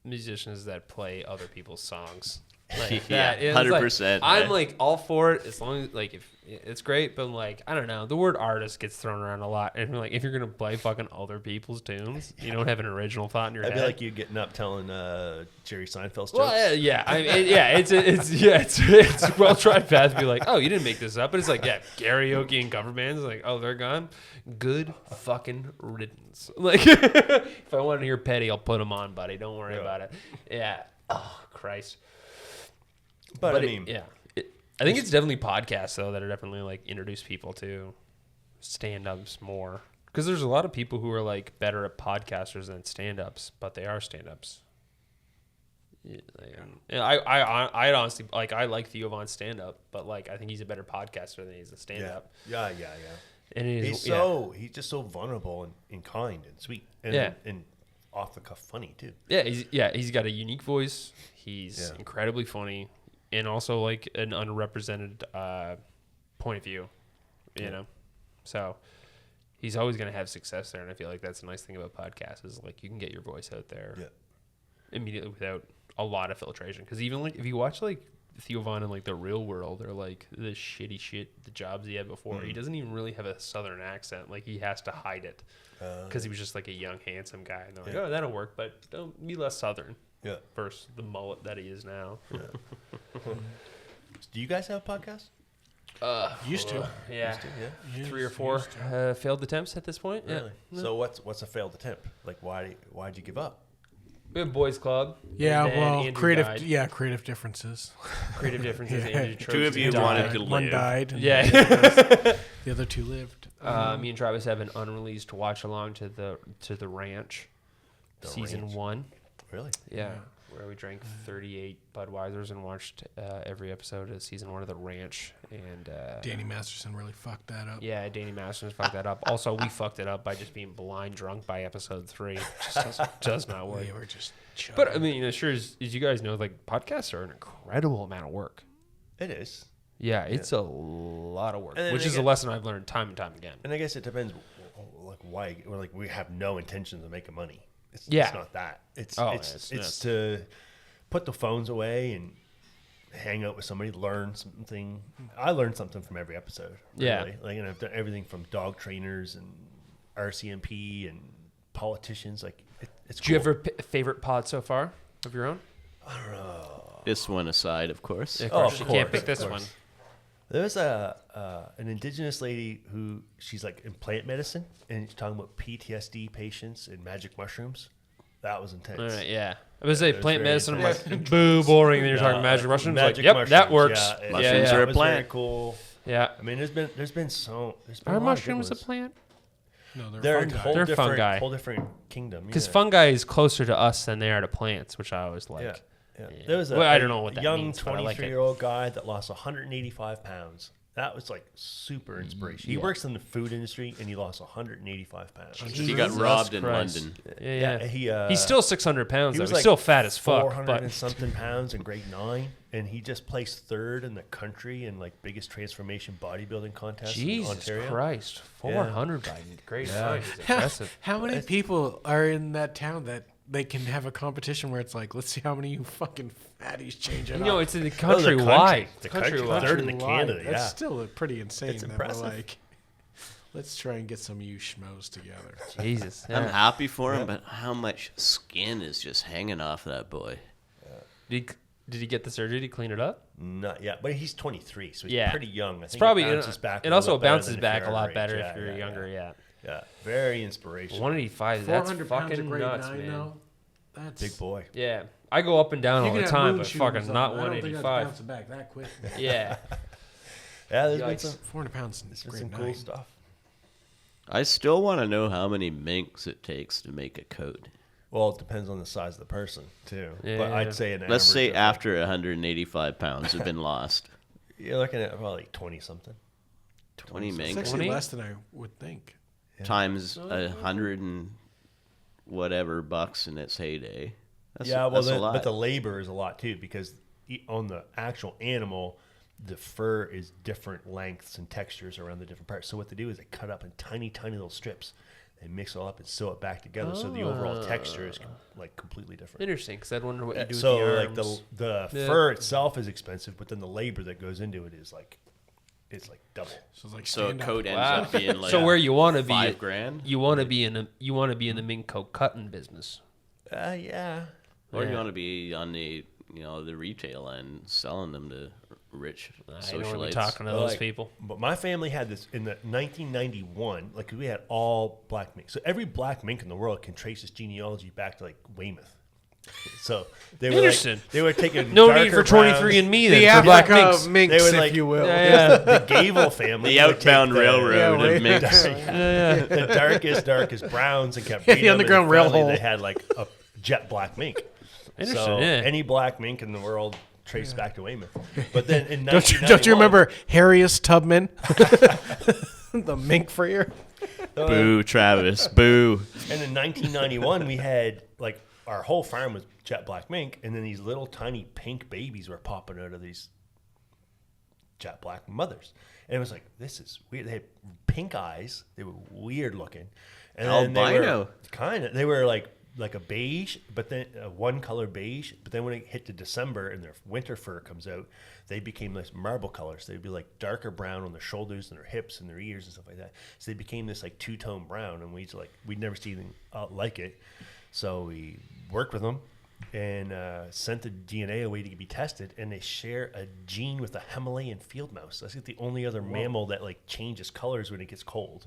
musicians that play other people's songs. Like, Yeah, that is, like, 100%, I'm man. like all for it as long as like if it's great, but like I don't know, the word artist gets thrown around a lot, and like if you're gonna play fucking other people's tunes, you don't have an original thought in your I'd head. be like you getting up telling Jerry Seinfeld's jokes. Well, yeah, I mean, it's well tried path to be like, oh, you didn't make this up, but it's like, yeah, karaoke and cover bands, like, oh, they're gone. Good fucking riddance. Like, if I want to hear Petty, I'll put them on, buddy. Don't worry Yeah. about it. Yeah. Oh Christ. But I it- mean, yeah, I think it's definitely podcasts though that are definitely like introduce people to stand-ups more, because there's a lot of people who are like better at podcasters than stand-ups, but they are stand-ups. Yeah, I honestly like I like Theo Vaughn's stand-up, but like I think he's a better podcaster than he's a yeah, stand-up. yeah. And it He's is, he's just so vulnerable and kind and sweet and Yeah. and off the cuff funny too. he's got a unique voice. He's Yeah. incredibly funny, and also like an unrepresented point of view, you know. So he's always going to have success there, and I feel like that's the nice thing about podcasts is like you can get your voice out there Yeah. immediately without a lot of filtration. Because even like if you watch like Theo Vaughn in like The Real World or like the shitty shit, the jobs he had before, he doesn't even really have a southern accent. Like he has to hide it because he was just like a young, handsome guy. And they're like, oh, that'll work, but don't be less southern. Yeah. Versus the mullet that he is now. Do you guys have podcasts? Used to. Yeah. Yeah. 3 or 4 failed attempts at this point. Really? So what's a failed attempt? Like why'd you give up? We have Boys Club. Yeah, and then well, Andrew creative. died. Yeah, creative differences. Creative differences. Yeah. Andrew Two of you died. wanted to One live. died. And Yeah. the other 2 lived. Me and Travis have an unreleased watch along to the ranch, season Ranch. 1. Really? Yeah, where we drank 38 Budweisers and watched every episode of season 1 of the ranch. And Danny Masterson really fucked that up. yeah, Danny Masters fucked that up. Also, we fucked it up by just being blind drunk by episode 3. Just does not work. We were just chugging. But I mean, sure as you guys know, like podcasts are an incredible amount of work. It is. Yeah, it's a lot of work, And then which is a again- lesson I've learned time and time again. And I guess it depends, like why. Or like we have no intentions of making money. It's Yeah. not that. It's Oh, it's it's to put the phones away and hang out with somebody, learn something. I learned something from every episode. Yeah. Really. Like, and I've done everything from dog trainers and RCMP and politicians. Like it's. Do you cool. have a favorite pod so far of your own? This one aside, of course. Of Oh, course, of you can't course, pick this of one. course. There's an indigenous lady who she's like in plant medicine and she's talking about PTSD patients and magic mushrooms. That was intense. All right, yeah. I was say was plant very medicine. I'm intense. like, boo, boring. And then you're talking magic mushrooms. Like, yep, that works. Yeah, Mushrooms that are a was plant. Very cool. Yeah. I mean, there's been Are a lot of good mushrooms a ones. plant? No, They're they're a fungi. whole They're different, fungi. whole different kingdom. Because yeah. fungi is closer to us than they are to plants, which I always like. Yeah. Yeah. There was a, Well, I don't know what that young means, but I like it. 23-year-old guy that lost 185 pounds. That was like super inspiration. He works in the food industry and he lost 185 pounds. He got Jesus robbed in Christ. London. Yeah. he He's still 600 pounds. he Though. was He's like still fat as fuck. 400 But and something pounds in grade 9, and he just placed 3rd in the country in like biggest transformation bodybuilding contest in Jesus Ontario. Christ, 400 by grade 9 is impressive. How many people are in that town that they can have a competition where it's like, let's see how many you fucking fatties change it You know, up. it's in the Oh, the countrywide. The country. Countrywide. 3rd in the Countrywide. Canada, That's yeah. still pretty insane. It's that we're impressive. like, let's try and get some of you schmoes together. Jesus. I'm Yeah. happy for him, but how much skin is just hanging off that boy? Did he get the surgery to clean it up? Not yet, but he's 23, so he's Yeah. pretty young. I It's think probably it bounces back. It a also little better bounces than if back you're a lot our age. better Yeah, if you're yeah, younger. Yeah. Yeah. Yeah, very inspirational. 185. That's 400 pounds of fucking grade nuts, 9 man. now. That's Big boy. Yeah, I go up and down You all can the have time, moon but shoes fucking on. not I don't think I'd 185. bounce it back that quick. Yeah. Yeah, there's been Yikes. some, 400 pounds there's is been grade some 9. cool stuff. I still want to know how many minks it takes to make a coat. Well, it depends on the size of the person too. Yeah, But yeah. I'd say an Let's say average of, after 185 pounds have been lost. you're looking at probably 20 something. 20 It's minks actually 20? less than I would think. times 100 and whatever bucks in its heyday. That's, Yeah, well, that's a lot. but the labor is a lot too because on the actual animal, the fur is different lengths and textures around the different parts. So what they do is they cut up in tiny, tiny little strips. They mix it all up and sew it back together, so the overall texture is like completely different. Interesting, because I'd wonder what you do So with the like arms. the Yeah. fur itself is expensive, but then the labor that goes into it is like it's like double. So it's like so a stand up. coat ends Wow. up being like So where you want to be, $5,000, you want to be in the mink coat cutting business. Yeah. or Yeah. you want to be on the the retail end selling them to rich I don't want to be socialites. talking to those Like, people. But my family had this in the 1991. Like we had all black mink. So every black mink in the world can trace its genealogy back to like Weymouth. So they were Interesting. like, they were taking No need darker for 23 and browns. me The then for black Africa minks. of minks, They would, if like- you will. Yeah, The Gable family. The would take outbound railroad Yeah, of minks. the darkest browns and kept breeding The them, and Underground Rail finally hole. They had like a jet black mink. Interesting, So yeah. any black mink in the world traced back to Weymouth. But then in Don't you 1991 remember Harrius Tubman, the mink freer? Boo, Travis. Boo. And in 1991, we had like our whole farm was jet black mink, and then these little tiny pink babies were popping out of these jet black mothers. And it was like, this is weird. They had pink eyes. They were weird looking. And then Albino. they were like a beige, but then one color beige. But then when it hit to December and their winter fur comes out, they became this marble colors. They'd be like darker brown on their shoulders and their hips and their ears and stuff like that. So they became this like two-tone brown, and we'd never seen anything like it. So we worked with them and sent the DNA away to be tested, and they share a gene with a Himalayan field mouse. That's like the only other mammal that like changes colors when it gets cold.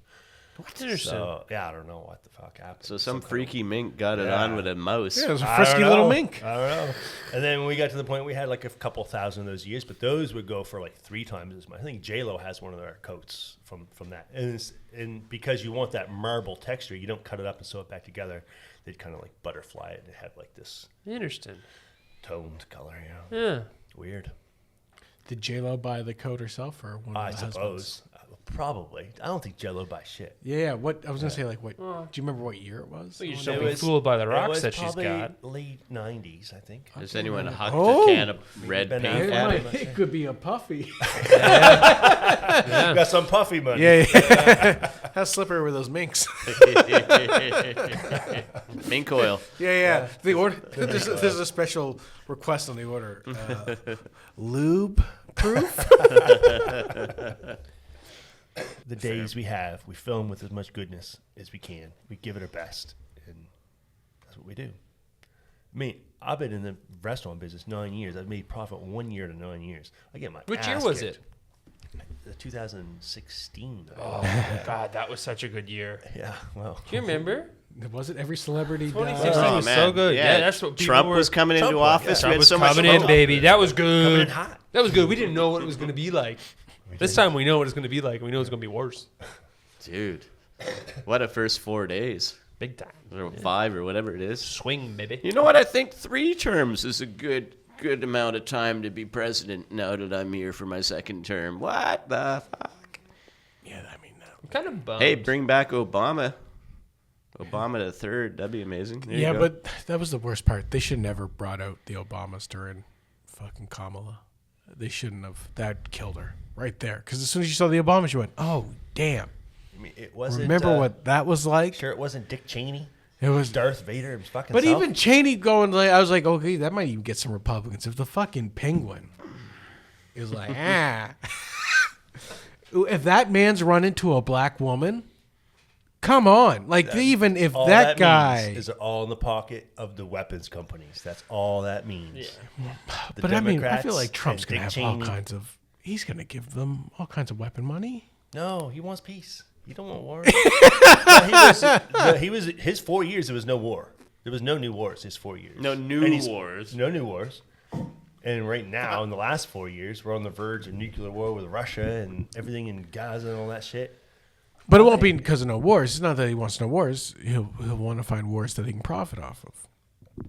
Interesting. So yeah, I don't know what the fuck happened. So some kind of- freaky mink got it Yeah. on with a mouse. Yeah, it was a I frisky don't little know. mink. I don't know. And then when we got to the point, we had like a couple thousand of those years, but those would go for like 3 times as much. I think J-Lo has one of their coats from that. And because you want that marble texture, you don't cut it up and sew it back together. They'd kind of like butterfly it and have like this Interesting. toned color, Yeah. Weird. Did J-Lo buy the coat herself or one of I the husbands? suppose. Probably. I don't think J-Lo buys shit. Yeah, what I was gonna say, like, what? Do you remember what year it was? Well, you I should wonder- be fooled by the It rocks was that she's probably got. late 90s, I think. Has anyone hucked Oh. a can of red Ben paint Affleck. at It, it? it could be a puffy. Got some puffy money. yeah. How slippery were those minks? Mink oil. Yeah. The order. There's a special request on the order. Lube proof. The days we have, we film with as much goodness as we can. We give it our best, and that's what we do. I mean, I've been in the restaurant business 9 years. I've made profit 1 year to 9 years. I get my Which year ass was kicked. it? 2016. Oh, God, that was such a good year. Yeah, well. Do you remember? Was it every celebrity? 2016 Oh, was man. so good. Yeah, that's what people Trump were. was coming into office. Trump We had was so much coming in, hope. baby. That was good. Coming in hot. That was good. We didn't know what it was going to be like. This time we know what it's going to be like. We know it's going to be worse. Dude, what a first 4 days. Big time. Or 5 or whatever it is. Swing, baby. You know what? I think 3 terms is a good amount of time to be president now that I'm here for my second term. What the fuck? Yeah, I mean, I'm kind of bummed. Hey, bring back Obama. Obama the third. That'd be amazing. There you yeah, go. but that was the worst part. They should never brought out the Obamas during fucking Kamala. They shouldn't have. That killed her right there. Because as soon as you saw the Obamas, you went, "Oh, damn!" I mean, it wasn't. Remember what that was like? Sure, it wasn't Dick Cheney. It was. Darth Vader. His fucking. But self. even Cheney going, like, I was like, okay, that might even get some Republicans. If the fucking Penguin is like, if that man's run into a black woman, come on. Like, even if all that guy. means is they're all in the pocket of the weapons companies. That's all that means. Yeah. But I mean, I feel like Democrats Trump's and going to Dick have all Cheney. kinds of. He's going to give them all kinds of weapon money. No, he wants peace. You don't want war. He was his 4 years. There was no war. There was no new wars. His 4 years. No new wars. No new wars. And right now, in the last 4 years, we're on the verge of nuclear war with Russia and everything in Gaza and all that shit. But it won't be because of no wars. It's not that he wants no wars. He'll want to find wars that he can profit off of.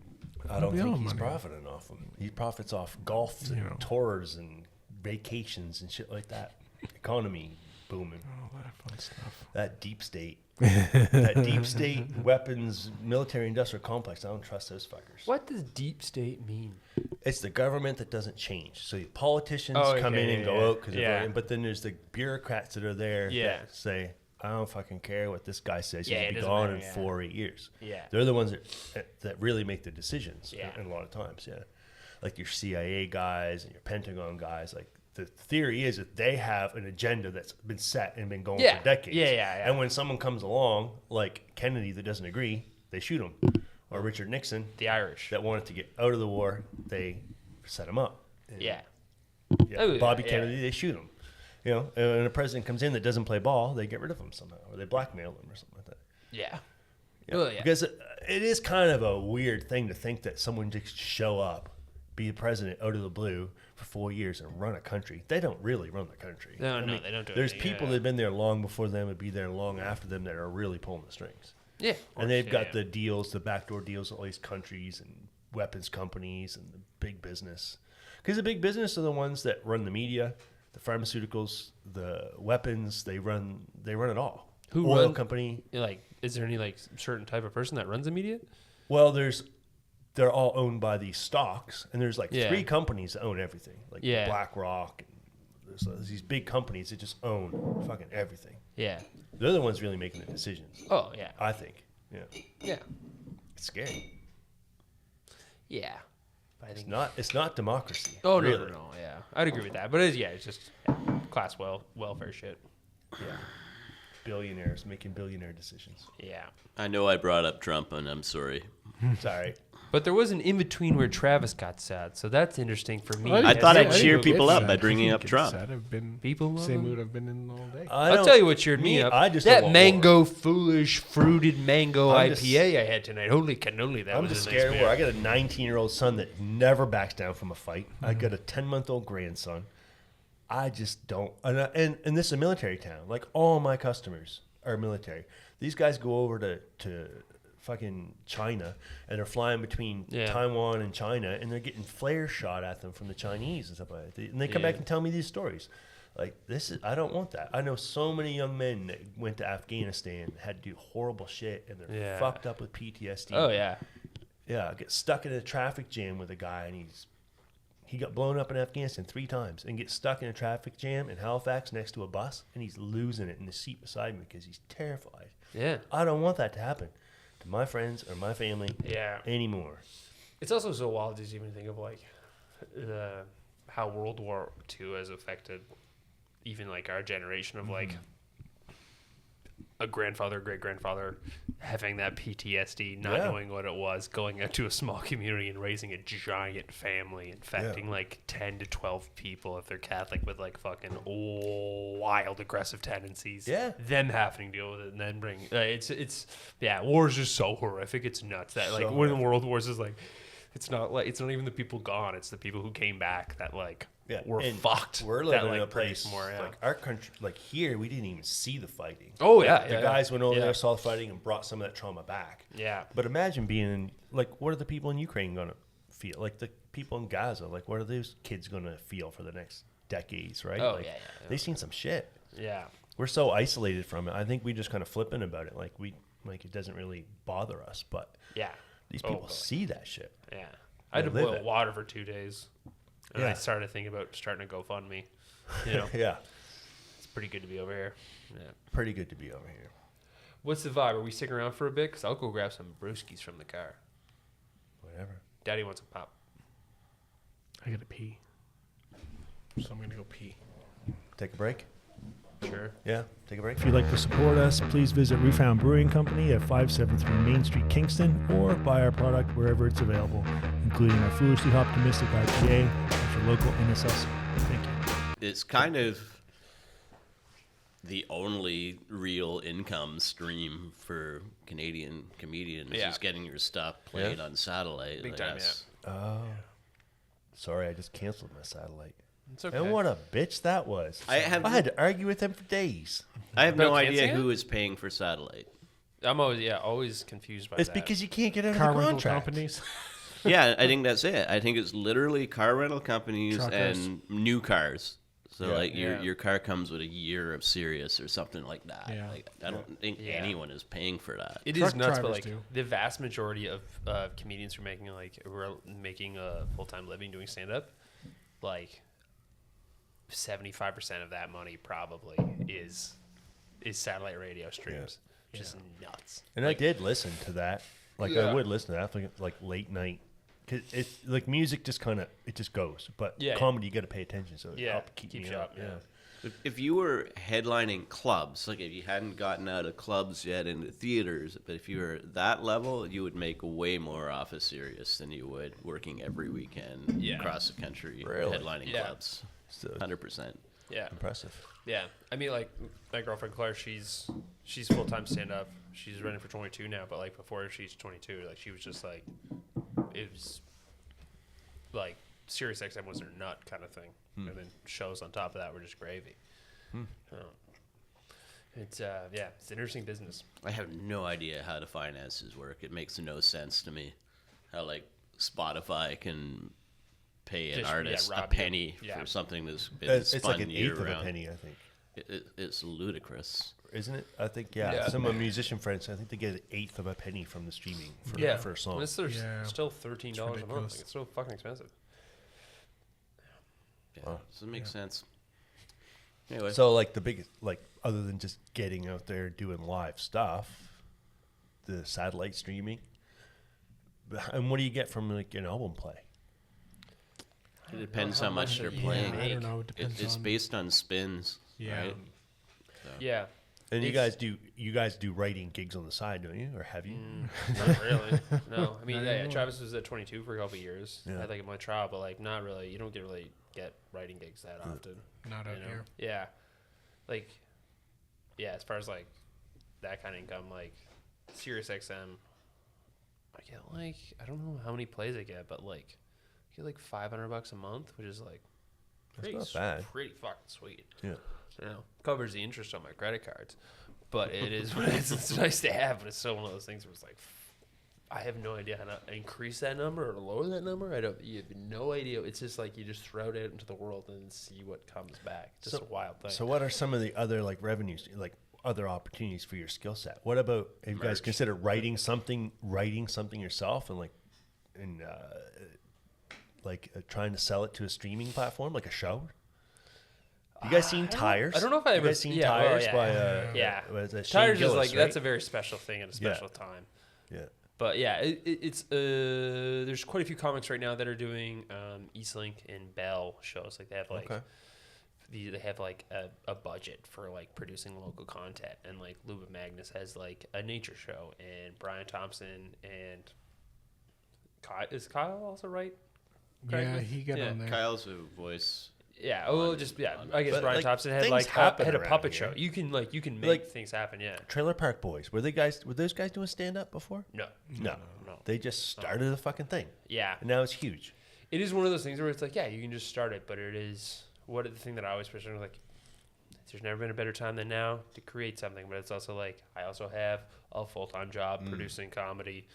I don't be all think he's money. profiting off them. He profits off golf and tours and vacations and shit like that. Economy booming. All that fun stuff. That deep state. That deep state weapons military industrial complex. I don't trust those fuckers. What does deep state mean? It's the government that doesn't change. So the politicians Oh, come okay, in and yeah, go yeah. out because Yeah. but then there's the bureaucrats that are there Yeah. that say, I don't fucking care what this guy says. Yeah, He'll it be doesn't gone matter, in yeah. 4 or 8 years. Yeah. They're the ones that really make the decisions Yeah. in a lot of times, yeah. Like your CIA guys and your Pentagon guys, like the theory is that they have an agenda that's been set and been going Yeah. for decades. Yeah. And when someone comes along, like Kennedy that doesn't agree, they shoot him. Or Richard Nixon The Irish. that wanted to get out of the war, they set him up. And Yeah. yeah, Bobby yeah. Kennedy, they shoot him. You know, and when a president comes in that doesn't play ball, they get rid of him somehow, or they blackmail him or something like that. Yeah. Yeah. Oh, yeah. Because it is kind of a weird thing to think that someone just show up, be the president out of the blue for 4 years and run a country. They don't really run the country. No, I no, mean, they don't do There's anything, people yeah. that have been there long before them and be there long after them that are really pulling the strings. Yeah. And they've got the deals, the backdoor deals with all these countries and weapons companies and the big business. Because the big business are the ones that run the media, the pharmaceuticals, the weapons. They run it all. Who oil run- company? Like, is there any like certain type of person that runs the media? Well, they're all owned by these stocks, and there's like Yeah. 3 companies that own everything, like Yeah. BlackRock. And there's these big companies that just own fucking everything. Yeah. They're the ones really making the decisions. Oh yeah. I think. Yeah, Yeah. it's scary. Yeah. But I think. It's not democracy. Oh no, really. no, yeah, I'd agree with that. But it's just class welfare shit. Yeah. Billionaires making billionaire decisions. Yeah. I know I brought up Trump, and I'm sorry. It's all right. But there was an in between where Travis got sad, so that's interesting for me. I thought I'd As cheer somebody- people up by I bringing think up it's Trump. sad. I've been People love same him. mood I've been in all day. I'll tell you what cheered me up. I just don't that want mango foolish fruited mango I'm just- IPA I had tonight. Holy cannoli, that I'm was just a nice scared of beer. war. I got a 19-year-old son that never backs down from a fight. I got a 10-month-old grandson. I just don't. And this is a military town. Like, all my customers are military. These guys go over to fucking China, and they're flying between Taiwan and China, and they're getting flares shot at them from the Chinese and stuff like that. And they come back and tell me these stories. Like, I don't want that. I know so many young men that went to Afghanistan, had to do horrible shit, and they're fucked up with PTSD. Oh yeah. Yeah, get stuck in a traffic jam with a guy, and he got blown up in Afghanistan 3 times, and gets stuck in a traffic jam in Halifax next to a bus, and he's losing it in the seat beside me because he's terrified. Yeah. I don't want that to happen to my friends or my family Yeah. anymore. It's also so wild to even think of like how World War II has affected even like our generation of like a grandfather, great grandfather, having that PTSD, not knowing what it was, going out to a small community and raising a giant family, infecting like 10 to 12 people if they're Catholic with like fucking wild aggressive tendencies. Yeah. Them having to deal with it and then bring war is just so horrific. It's nuts that like when the world wars is like, it's not even the people gone, it's the people who came back that like were fucked. We're living that, in like, a place more, like our country, like here, we didn't even see the fighting. Oh yeah, the guys went over there, saw the fighting, and brought some of that trauma back. Yeah. But imagine being in, like, what are the people in Ukraine gonna feel? Like the people in Gaza, like, what are those kids gonna feel for the next decades? Right? Oh like, they've seen some shit. Yeah. We're so isolated from it. I think we just kind of flipping about it. Like it doesn't really bother us, but these people see that shit. Yeah. I had to live boil it. water for 2 days. And I started thinking about starting a GoFundMe. You know? Yeah. It's pretty good to be over here. Yeah. Pretty good to be over here. What's the vibe? Are we sticking around for a bit? Because I'll go grab some brewskis from the car. Whatever. Daddy wants a pop. I gotta pee. So I'm gonna go pee. Take a break? Sure. Yeah, take a break. If you'd like to support us, please visit Roof Hound Brewing Company at 573 Main Street, Kingston, or buy our product wherever it's available, including our Foolishly Optimistic IPA at your local NSS. Thank you. It's kind of the only real income stream for Canadian comedians is getting your stuff played on satellite. Big time, Oh. Sorry, I just canceled my satellite. It's okay. And what a bitch that was. I had to argue with him for days. I have no About idea canceling who is paying for satellite. I'm always confused by It's that. because you can't get out Car of the rental contract. companies. Yeah, I think that's it. I think it's literally car rental companies Truckers. and new cars. So Yeah. like your car comes with a year of Sirius or something like that. Yeah. Like I don't think anyone is paying for that. It Truck is nuts, but drivers like do. the vast majority of comedians who are making a full-time living doing stand-up, like 75% of that money probably is satellite radio streams. Just nuts. And I did listen to that. Like I would listen to that like late night. Cause it's like music just kind of it just goes, but comedy you got to pay attention. So it helped keep keeps me you up. up. Yeah. If you were headlining clubs, like if you hadn't gotten out of clubs yet into theaters, but if you were that level, you would make way more off of Sirius than you would working every weekend across the country headlining clubs. So 100%. Yeah. impressive. Yeah. I mean, like, my girlfriend Claire, she's full-time stand-up. She's running for 22 now, but, like, before she's 22, like, she was just, like, it was, like, Sirius XM was her nut kind of thing. And then shows on top of that were just gravy. It's, it's an interesting business. I have no idea how the finances work. It makes no sense to me. How, like, Spotify can pay an Just, artist a rob you. penny Yeah. for something that's been It's spun like an year eighth of a round. penny, I think. It's ludicrous. Isn't it? I think some of my musician friends, I think they get an eighth of a penny from the streaming for a song. And it's still Yeah. $13 a month. ridiculous. Like, it's so fucking expensive. Yeah, doesn't make sense. Anyway, So like the biggest, like other than just getting out there doing live stuff, the satellite streaming, and what do you get from like an album play? it depends how how much much they're it- yeah, playing. I don't know. It depends It's on. based on spins, Yeah. right? Yeah. And you It's- guys do writing gigs on the side, don't you? Or have you? Not really. No. I mean, Travis was at 22 for a couple of years. Yeah. I had like my trial, but like not really. You don't get writing gigs that often. Not out You know? here. Yeah. Like, as far as like that kind of income, like Sirius XM, I get like, I don't know how many plays I get, but like, I get like $500 a month, which is like pretty, not bad. pretty fucking sweet. Yeah. You know, covers the interest on my credit cards, but it is it's nice to have. But it's still one of those things where it's like, I have no idea how to increase that number or lower that number. You have no idea. It's just like you just throw it out into the world and see what comes back. Just a wild thing. So what are some of the other like revenues, like other opportunities for your skill set? What about have you guys Merch. considered writing something yourself and trying to sell it to a streaming platform like a show? You guys seen Tires? I don't know if I You ever guys seen yeah, well, Tires yeah. by yeah. was it Shane Tires is Gillis, like right? that's a very special thing at a special time. Yeah. But yeah, it's there's quite a few comics right now that are doing Eastlink and Bell shows. Like they have like Okay. they have like a budget for like producing local content, and like Luba Magnus has like a nature show, and Brian Thompson and is Kyle also right? Yeah, he got on there. Kyle's a voice. Yeah, well, I guess But, Brian like, Thompson had things like happen had a around puppet here. show. You can make Like- things happen. Yeah. Trailer Park Boys. Were those guys doing stand up before? No. No. They just started a fucking thing. Yeah. And now it's huge. It is one of those things where it's like, yeah, you can just start it, but it is the thing that I always push on, like, there's never been a better time than now to create something, but it's also like, I also have a full-time job producing comedy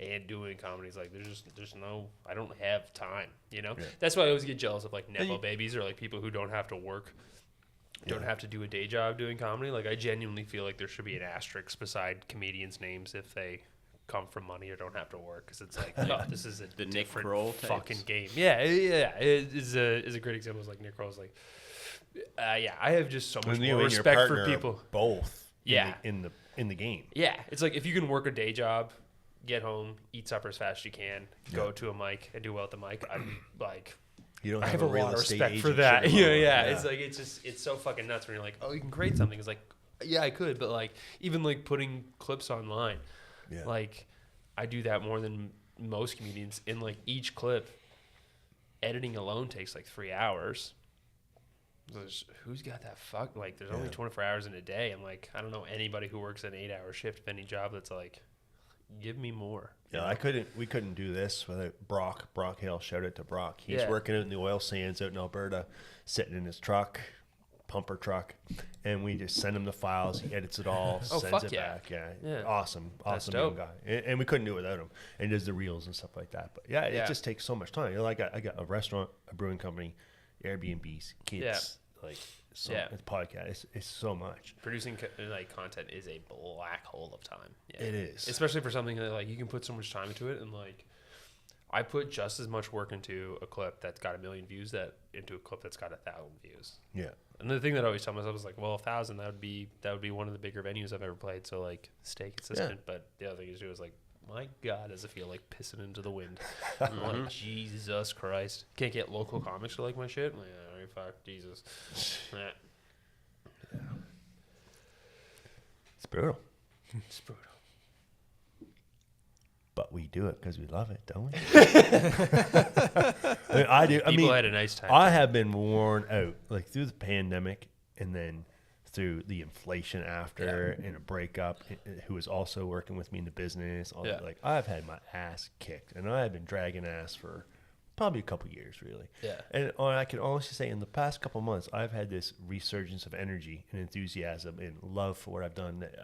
and doing comedies. Like, there's no, I don't have time, you know? Yeah. That's why I always get jealous of like Nepo you- babies or like people who don't have to work, don't have to do a day job doing comedy. Like, I genuinely feel like there should be an asterisk beside comedians' names if they come from money or don't have to work, because it's like, oh, this is a The Nick different Kroll fucking types. game. Yeah, it is a great example. It's like Nick Kroll's like, yeah, I have just so much When you more and your respect for partner are people. both Yeah. in the game. Yeah, it's like if you can work a day job, get home, eat supper as fast as you can, go to a mic and do well at the mic, I'm like, You don't I have have a real lot of estate respect for agent that. shit Yeah, going on. yeah. It's like it's so fucking nuts when you're like, oh, you can create something. It's like, yeah, I could, but like even like putting clips online, Yeah. like I do that more than most comedians. In like each clip, editing alone takes like 3 hours. Who's got that fuck? Like, there's only 24 hours in a day. I'm like, I don't know anybody who works an 8-hour shift of any job that's like, give me more. Yeah, we couldn't do this without Brock Hill. Shout out to Brock. He's Yeah. working out in the oil sands out in Alberta, sitting in his truck, pumper truck, and we just send him the files. He edits it all, Oh, sends fuck it yeah. back. Yeah, Yeah. awesome young dope. guy. And we couldn't do it without him. And he does the reels and stuff like that. But yeah, Yeah. it just takes so much time. You know, like I got a restaurant, a brewing company, Airbnbs, kids, like so Yeah. it's podcast. It's so much. Producing like content is a black hole of time. Yeah. It is. Especially for something that like you can put so much time into it, and like I put just as much work into a clip that's got 1 million views into a clip that's got 1,000 views. Yeah. And the thing that I always tell myself is like, well, 1,000 that would be one of the bigger venues I've ever played. So like, stay consistent. Yeah. But the other thing is like, my God, does it feel like pissing into the wind? I'm like, Jesus Christ, can't get local comics to like my shit. I'm like, all right, fuck, Jesus. Yeah. It's brutal. It's brutal. But we do it because we love it, don't we? I do. People had a nice time. I have been worn out, like through the pandemic, and then through the inflation after, and a breakup. Who was also working with me in the business. All that. Like I've had my ass kicked, and I have been dragging ass for probably a couple years, really. Yeah. And I can honestly say, in the past couple months, I've had this resurgence of energy and enthusiasm and love for what I've done. That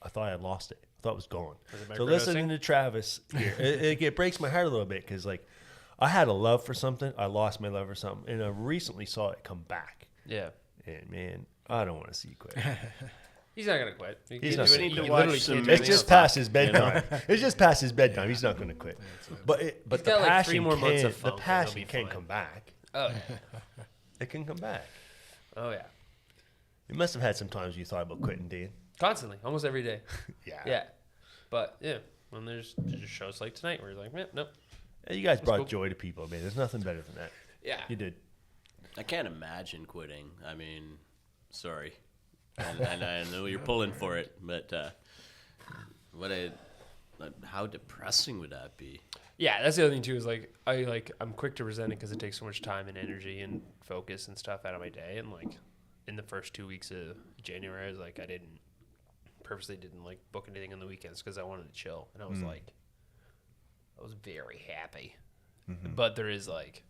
I thought I had lost it. I thought it was gone. So listening to Travis here, it breaks my heart a little bit, because like I had a love for something, I lost my love for something, and I recently saw it come back. Yeah. And man, I don't want to see you quit. He's not gonna quit. He's not gonna He quit. literally Watch some can't do It's anything just else. past his bedtime. It's just past his bedtime. He's not going to quit. But He's the got, like, 3 passion more months can, of the funk, and he'll passion be can fine. come back. Oh yeah. It can come back. Oh yeah. You must have had some times you thought about quitting, Dan. Constantly, almost every day. Yeah. Yeah. But yeah, when there's just shows like tonight where you're like, man, nope. And you guys brought cool. joy to people, man. There's nothing better than that. Yeah. You did. I can't imagine quitting. I mean, sorry, and I know you're pulling for it, but how depressing would that be? Yeah, that's the other thing too. Is like I'm quick to resent it because it takes so much time and energy and focus and stuff out of my day. And like in the first 2 weeks of January, I was like, I purposely didn't like book anything on the weekends because I wanted to chill. And I was like, I was very happy. But there is like,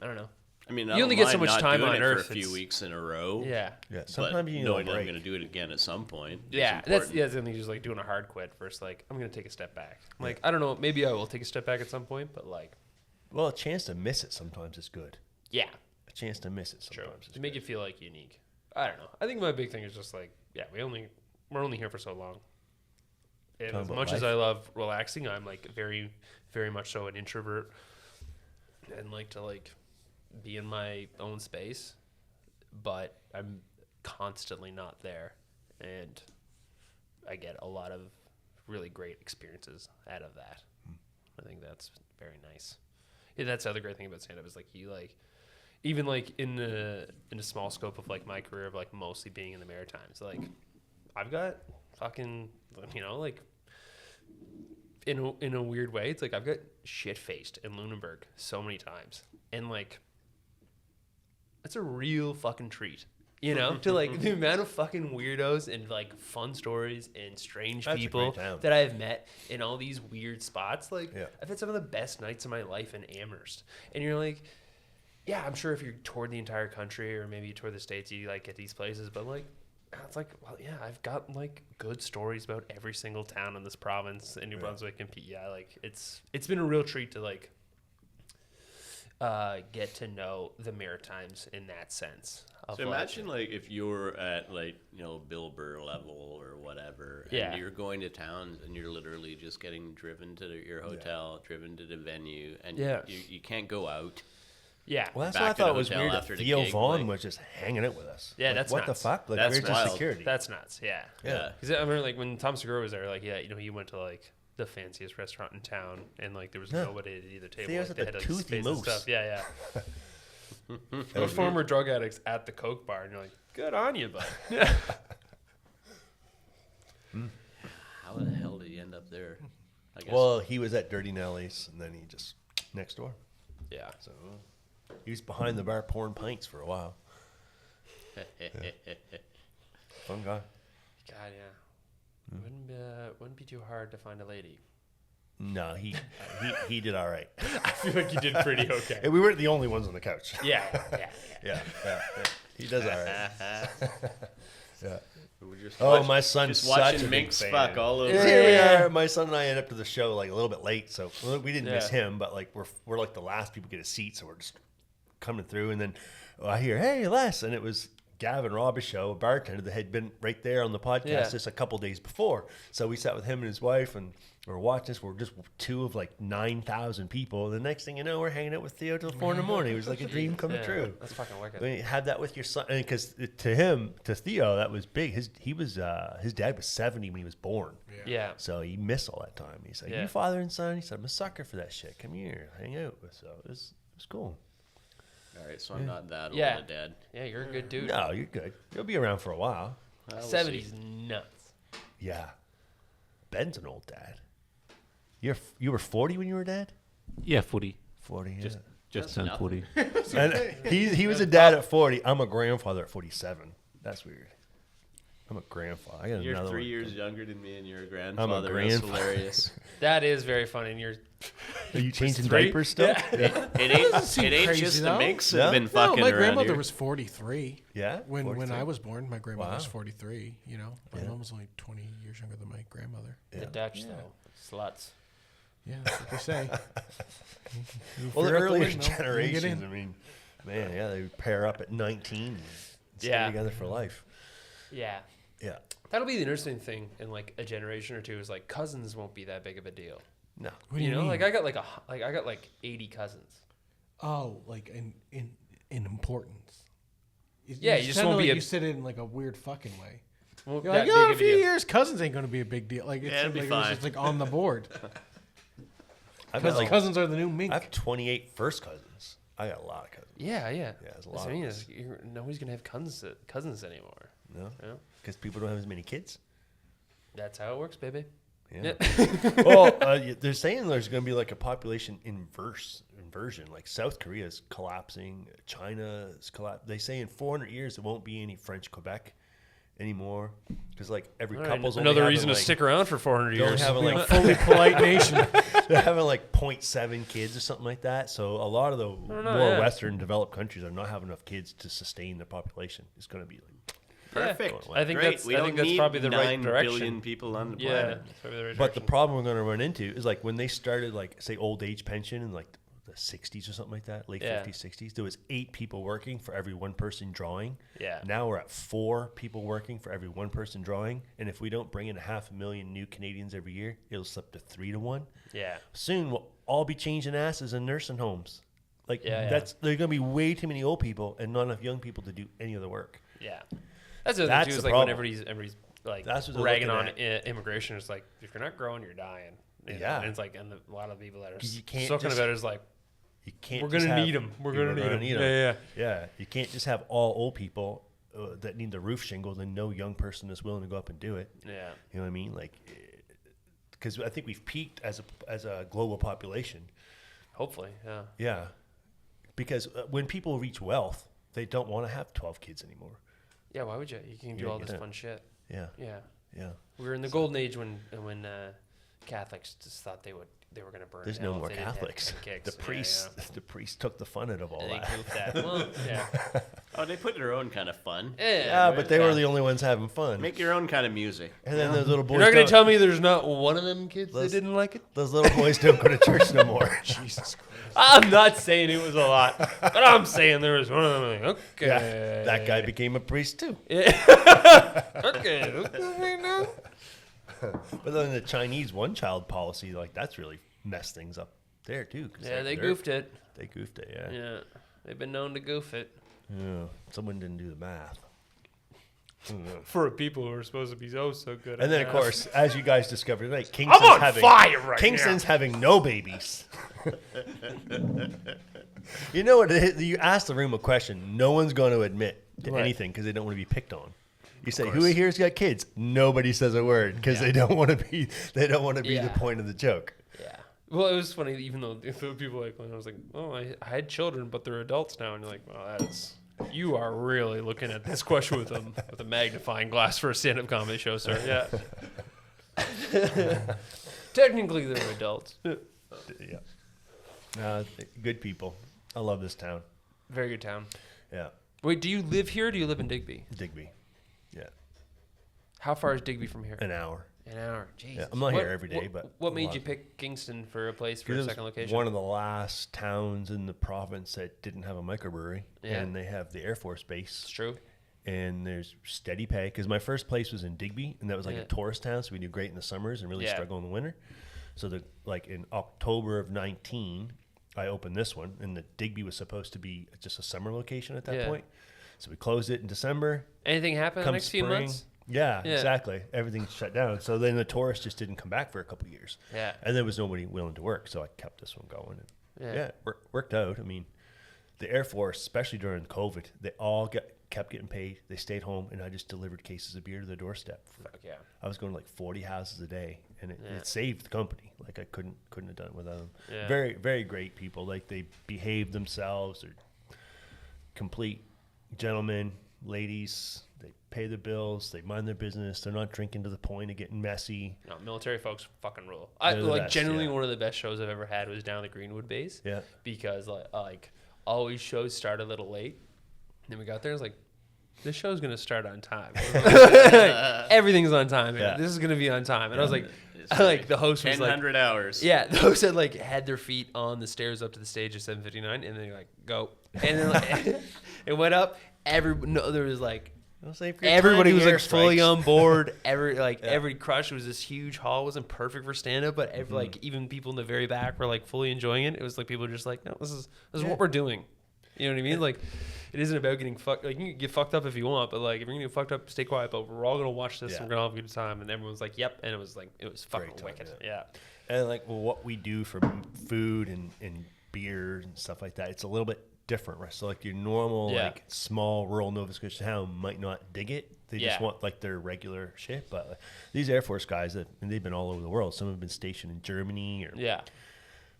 I don't know. I mean, You only get so much not time doing on it Earth, for a few it's- weeks in a row. Yeah. Yeah. But Sometimes you need a knowing that I'm break. going to do it again at some point. is Yeah, that's important. the thing. Just like doing a hard quit versus like I'm gonna take a step back. I'm like, I don't know, maybe I will take a step back at some point, but like, Well, a chance to miss it sometimes is good. yeah, A chance to miss it true. sometimes is To make good. it feel like unique. I don't know. I think my big thing is just like, yeah, we're only here for so long. And Talking as about much as life. I love relaxing, I'm like very, very much so an introvert, and like to like be in my own space, but I'm constantly not there, and I get a lot of really great experiences out of that. I think that's very nice. Yeah, that's the other great thing about stand-up is like even like in a small scope of like my career of like mostly being in the Maritimes, like I've got fucking, you know, like in a weird way, it's like I've got shit faced in Lunenburg so many times, and like it's a real fucking treat. You know, to like the amount of fucking weirdos and like fun stories and strange people that I've met in all these weird spots. Like, I've had some of the best nights of my life in Amherst. And you're like, yeah, I'm sure if you toured the entire country or maybe you toured the States, you like get these places. But like, it's like, well, yeah, I've got like good stories about every single town in this province in New Brunswick and PEI. Like, it's been a real treat to like get to know the Maritimes in that sense. So imagine like if you're at like, you know, Bill Burr level or whatever, and you're going to towns and you're literally just getting driven to your hotel, driven to the venue, and you can't go out. Yeah. Well, that's what I thought was weird. That Theo Vaughn was just hanging out with us. Yeah, like, that's what nuts. The fuck? Like, that's we're just security. That's nuts. Yeah. Yeah. Because I remember like when Tom Segura was there, like, yeah, you know, he went to like the fanciest restaurant in town, and like there was nobody at either table. Theo's like, at the Toothy Moose. Stuff. Yeah. There were former drug addicts at the Coke bar, and you're like, good on you, bud. How the hell did he end up there? I guess. Well, he was at Dirty Nelly's, and then he just next door. Yeah. So he was behind the bar pouring pints for a while. Fun guy. God, yeah. Wouldn't be too hard to find a lady. No, he did all right. I feel like you did pretty okay. And we weren't the only ones on the couch. Yeah. He does all right. Yeah. We're just my son's just such watching a Minx big fuck fan. all over. Here we are. My son and I ended up to the show like a little bit late, so we didn't miss him, but like we're like the last people get a seat, so we're just coming through, and then I hear, "Hey, Les," and it was Gavin Robichaud, a bartender that had been right there on the podcast just a couple days before. So we sat with him and his wife, and we're watching this. We're just two of like 9,000 people. And the next thing you know, we're hanging out with Theo till 4 a.m. It was like a dream come true. That's fucking wicked. When you have that with your son, because to Theo, that was big. His dad was 70 when he was born. Yeah. So he missed all that time. He's like, "You father and son." He said, "I'm a sucker for that shit. Come here, hang out." So it was cool. All right, so I'm not that old a dad. Yeah, you're a good dude. No, you're good. You'll be around for a while. 70's nuts. Yeah. Ben's an old dad. You were 40 when you were a dad? Yeah, 40. 40, yeah. Just turned 40. And he was a dad at 40. I'm a grandfather at 47. That's weird. I'm a grandfather. I got You're another 3 one. years younger than me, and you're a grandfather. That's grandfather. hilarious. That is very funny. And you're Are you changing 3? diapers still? It ain't crazy, just though. the Minx No? that have been No, fucking my around grandmother here. was 43. Yeah? When 43? I was born, my grandmother was Wow. 43. You know, my mom was only 20 years younger than my grandmother. the Dutch, though. Sluts. Yeah, that's what they say. Well, the You're at earlier window, you get generations, in. I mean, man, they would pair up at 19 and stay Yeah. together for life. Yeah. Yeah. That'll be the interesting thing in like a generation or two is like cousins won't be that big of a deal. No. What do you know, mean? like I got like 80 cousins. Oh, like in importance. Yeah, you just kinda won't be like a- you said it in like a weird fucking way. Won't You're that like, big oh, of a a few deal. years, cousins ain't going to be a big deal. Like it's it'll be like, fine. it's just like on the board. I've got Because like, cousins are the new mink. I have 28 first cousins. I got a lot of cousins. Yeah. there's a That's lot what I of mean. us. Nobody's gonna have cousins anymore. No? You know? Because people don't have as many kids. That's how it works, baby. Yeah. Well, they're saying there's going to be like a population inversion. Like South Korea is collapsing, China is collapsing. They say in 400 years there won't be any French Quebec anymore because like every All right, couple's another only reason having, to like, stick around for 400 they're only years. having We're a like fully polite nation. they're having like 0.7 kids or something like that. So a lot of the more Western developed countries are not having enough kids to sustain their population. It's going to be like. Perfect. I think Great. that's We I don't think that's need probably the right 9 direction. billion people on the Yeah, planet. that's probably the right But the direction. problem we're going to run into is like when they started like say old age pension in like the 60s or something like that, late 50s, 60s, there was 8 people working for every one person drawing. Yeah. Now we're at 4 people working for every one person drawing. And if we don't bring in 500,000 new Canadians every year, it'll slip to 3 to 1. Yeah. Soon we'll all be changing asses in nursing homes. Like Yeah. there's going to be way too many old people and not enough young people to do any of the work. Yeah. That's the other That's thing too. Is the like when problem. everybody's like That's what they're ragging on looking immigration. It's like if you're not growing, you're dying. You know? Yeah. And it's like, and a lot of people that are You can't talking just- about it is like, You can't. We're gonna need them. We're gonna need them. Yeah. You can't just have all old people that need the roof shingled and no young person is willing to go up and do it. Yeah. You know what I mean? Like, because I think we've peaked as a global population. Hopefully, yeah. Yeah. Because when people reach wealth, they don't want to have 12 kids anymore. Yeah, why would you? You can do all this fun shit. Yeah. Yeah. Yeah. We were in the golden age when Catholics just thought they were going to burn. There's hell no if more they didn't have Catholics. 10 kicks. The priests, the priests took the fun out of all They that. goofed that. Well, yeah. Oh, they put their own kind of fun. Yeah, but they were the only ones having fun. Make your own kind of music. And then those little boys. You're not going don't- to tell me there's not one of them kids that didn't like it? Those little boys don't go to church no more. Jesus Christ. I'm not saying it was a lot, but I'm saying there was one of them. Like, okay. Yeah, that guy became a priest too. Okay. No. But then the Chinese one-child policy, like that's really messed things up there too. 'Cause Yeah, they they're- goofed it. They goofed it. Yeah. Yeah. They've been known to goof it. Yeah. Someone didn't do the math. For people who are supposed to be so good. And then, of course, as you guys discovered tonight, I'm Kingston's on having fire right Kingston's having no babies. You know what? You ask the room a question, no one's going to admit to anything because they don't want to be picked on. You say, "Who here's got kids?" Nobody says a word because they don't want to be. They don't want to be the point of the joke. Yeah. Well, it was funny, even though people like when I was like, "Oh, I had children, but they're adults now," and you're like, "Well, that's." You are really looking at this question with a magnifying glass for a stand-up comedy show, sir. Yeah. Technically, they're adults. Yeah. Good people. I love this town. Very good town. Yeah. Wait, do you live here or do you live in Digby? Digby. Yeah. How far is Digby from here? An hour. An hour. Jesus. Yeah, I'm not here every day, but What a made lot. you pick Kingston for a place for It a was second location? one of the last towns in the province that didn't have a microbrewery, Yeah. and they have the Air Force Base. It's true. And there's steady pay because my first place was in Digby, and that was like Yeah. a tourist town, so we do great in the summers and really Yeah. struggle in the winter. So in October of 19, I opened this one, and the Digby was supposed to be just a summer location at that Yeah. point. So we closed it in December. Anything happen in the Come next few spring, months? Yeah, Yeah. exactly. Everything's shut down. So then the tourists just didn't come back for a couple of years. Yeah. And there was nobody willing to work, so I kept this one going. And Yeah. worked out. I mean, the Air Force, especially during COVID, they all kept getting paid. They stayed home, and I just delivered cases of beer to their doorstep. Fuck yeah. I was going to like 40 houses a day, and it saved the company. Like I couldn't have done it without them. Yeah. Very, very great people. Like they behaved themselves. They're complete gentlemen, ladies. They pay the bills. They mind their business. They're not drinking to the point of getting messy. No, military folks fucking rule. They're the best, Generally yeah. one of the best shows I've ever had was down the Greenwood base. Yeah. Because like always shows start a little late. And then we got there and it was like, this show's gonna start on time. Everything's on time. Yeah. This is gonna be on time. And I was like, the host was like, 100 hours. yeah, the host had like had their feet on the stairs up to the stage at 7:59, and then like go, and then like, it went up. There was like. Everybody was like fully on board. Every crush was this huge hall. It wasn't perfect for stand up, but like even people in the very back were like fully enjoying it. It was like people were just like, no, this is what we're doing. You know what I mean? Like it isn't about getting fucked. Like you can get fucked up if you want, but like if you're gonna get fucked up, stay quiet. But we're all gonna watch this and we're gonna have a good time. And everyone's like, yep. And it was fucking Great time, wicked. yeah. Yeah. And like what we do for food and beer and stuff like that, it's a little bit different, right? So like your normal like small rural Nova Scotia town might not dig it. They just want like their regular shit. But these Air Force guys, they've been all over the world. Some have been stationed in Germany or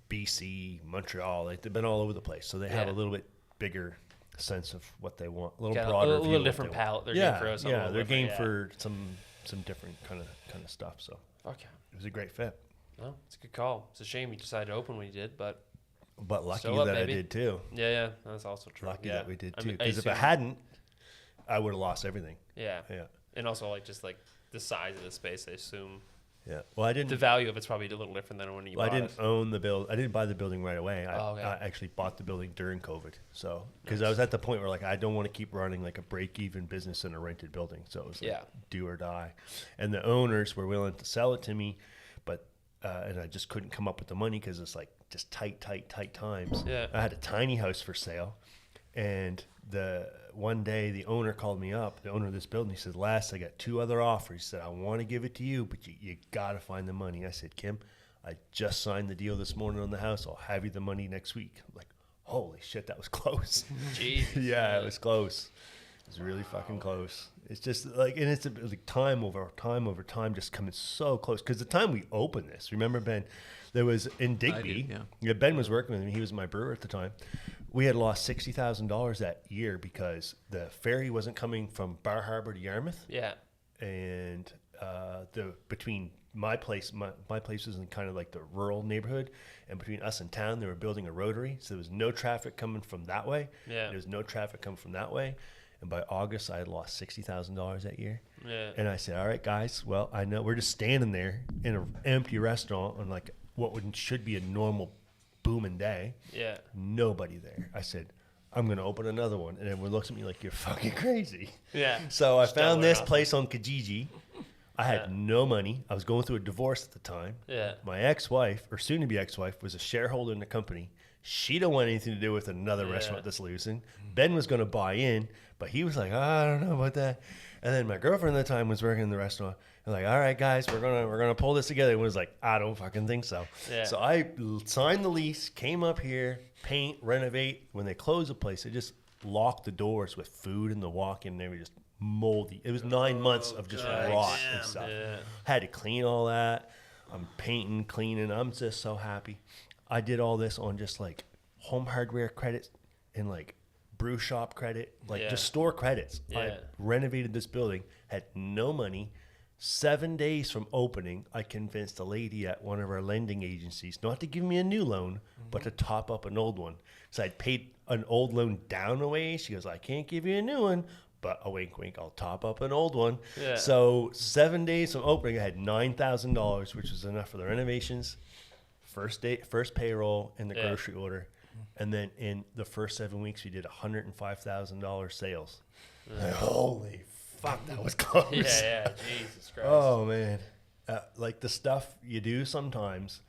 BC, Montreal. Like they've been all over the place. So they have a little bit bigger sense of what they want, a little broader, a little different palette. They're game for us. They're game for some different kind of stuff. So fuck yeah, it was a great fit. Well, it's a good call. It's a shame you decided to open when you did, but lucky still up, that baby. I did too. Yeah, that's also true. Lucky that we did I too. mean, Because if I hadn't, I would have lost everything. Yeah. Yeah. And also like just like the size of the space, I assume. Yeah. Well, I didn't. The value of it's probably a little different than when you bought I didn't it. own the build. I didn't buy the building right away. Okay. I actually bought the building during COVID. So because I was at the point where like I don't want to keep running like a break-even business in a rented building. So it was like do or die. And the owners were willing to sell it to me, but and I just couldn't come up with the money because it's like just tight times. Yeah. I had a tiny house for sale, and one day the owner called me up, the owner of this building. He said, "Les, I got 2 other offers." He said, "I want to give it to you, but you got to find the money." I said, "Kim, I just signed the deal this morning on the house. I'll have you the money next week. I'm like, holy shit, that was close. Jesus. Yeah, it was close. It was really fucking close. It's just like, and it's like time over time, just coming so close. Because the time we opened this, remember, Ben, there was in Digby. did, Yeah, Ben was working with me. He was my brewer at the time. We had lost $60,000 that year because the ferry wasn't coming from Bar Harbor to Yarmouth. Yeah. And between my place was in kind of like the rural neighborhood, and between us and town, they were building a rotary, so there was no traffic coming from that way. Yeah. There was no traffic coming from that way, and by August, I had lost $60,000 that year. Yeah. And I said, "All right, guys. Well, I know we're just standing there in an empty restaurant on like what should be a normal booming day. Yeah. Nobody there." I said, "I'm going to open another one," and everyone looks at me like, "You're fucking crazy." Yeah. So I found this enough. place on Kijiji. I had no money. I was going through a divorce at the time. Yeah. My ex-wife, or soon-to-be ex-wife, was a shareholder in the company. She don't want anything to do with another restaurant that's losing. Ben was going to buy in, but he was like, I don't know about that. And then my girlfriend at the time was working in the restaurant. And like, all right, guys, we're gonna pull this together. And was like, I don't fucking think so. Yeah. So I signed the lease, came up here, paint, renovate. When they closed the place, they just locked the doors with food in the walk-in. They were just moldy. It was 9 months of just rot and stuff. Yeah. Had to clean all that. I'm painting, cleaning. I'm just so happy. I did all this on just like home hardware credits and like brew shop credit, like just store credits. I Yeah. renovated this building, had no money. 7 days from opening, I convinced a lady at one of our lending agencies not to give me a new loan, but to top up an old one. So I'd paid an old loan down a way. She goes, I can't give you a new one, but a wink, wink, I'll top up an old one. Yeah. So 7 days from opening, I had $9,000, which was enough for the renovations, first payroll, and the grocery order. And then in the first 7 weeks, we did $105,000 sales. Like, holy fuck, that was close. Yeah. Jesus Christ. Oh man, like the stuff you do sometimes,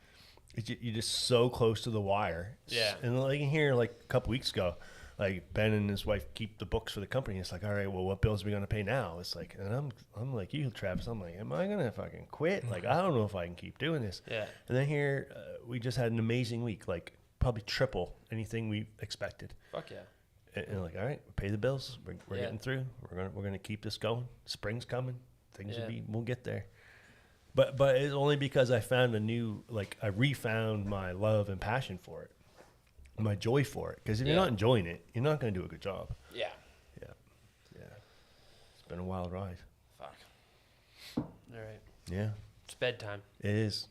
you're just so close to the wire. Yeah. And like in here, like a couple weeks ago, like Ben and his wife keep the books for the company. It's like, all right, well, what bills are we gonna pay now? It's like, and I'm like you, Travis. I'm like, am I gonna fucking quit? Like, I don't know if I can keep doing this. Yeah. And then here, we just had an amazing week, like probably triple anything we expected. Fuck yeah. And like, all right, we pay the bills. We're Yeah. getting through. We're gonna keep this going. Spring's coming. Things we'll get there. But it's only because I found I refound my love and passion for it, my joy for it. Because if you're not enjoying it, you're not gonna do a good job. Yeah. Yeah. It's been a wild ride. Fuck. All right. Yeah, It's bedtime. it is.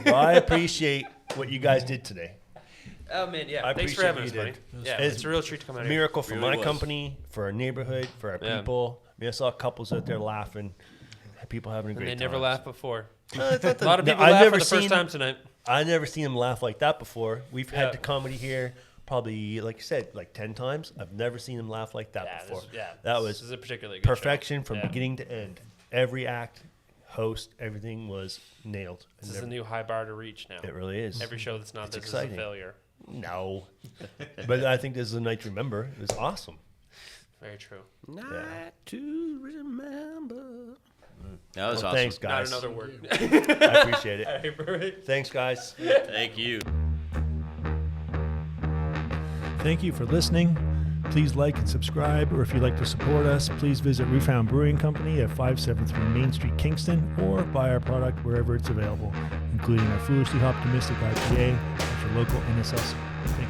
Well, I appreciate what you guys did today. Oh man, yeah. I Thanks for appreciate having what us, you buddy. did. Yeah, It's it's a real treat to come out here. Miracle for Really my was. company, for our neighborhood, for our Yeah. people. I mean, I saw couples out there laughing, people having a And great they time. never laughed before. It's not A lot of no, people I've laughed never for the first seen- time tonight. I never seen them laugh like that before. We've had Yeah. the comedy here probably, like you said, like 10 times. I've never seen them laugh like that Yeah, before. this That is was a particularly good show. perfection from Yeah. beginning to end. Every act, host, everything was nailed. This is a new high bar to reach now. It really is. Every show that's not It's this exciting. is a failure. No. But I think this is a night to remember. It was awesome. Very true. Night to remember. That was Well, awesome. thanks, guys. Not another word. I appreciate it. All right, perfect. Thanks, guys. Thank you. Thank you for listening. Please like and subscribe, or if you'd like to support us, please visit Roof Hound Brewing Company at 573 Main Street, Kingston, or buy our product wherever it's available, including our Foolishly Optimistic IPA at your local NSS. Thank you.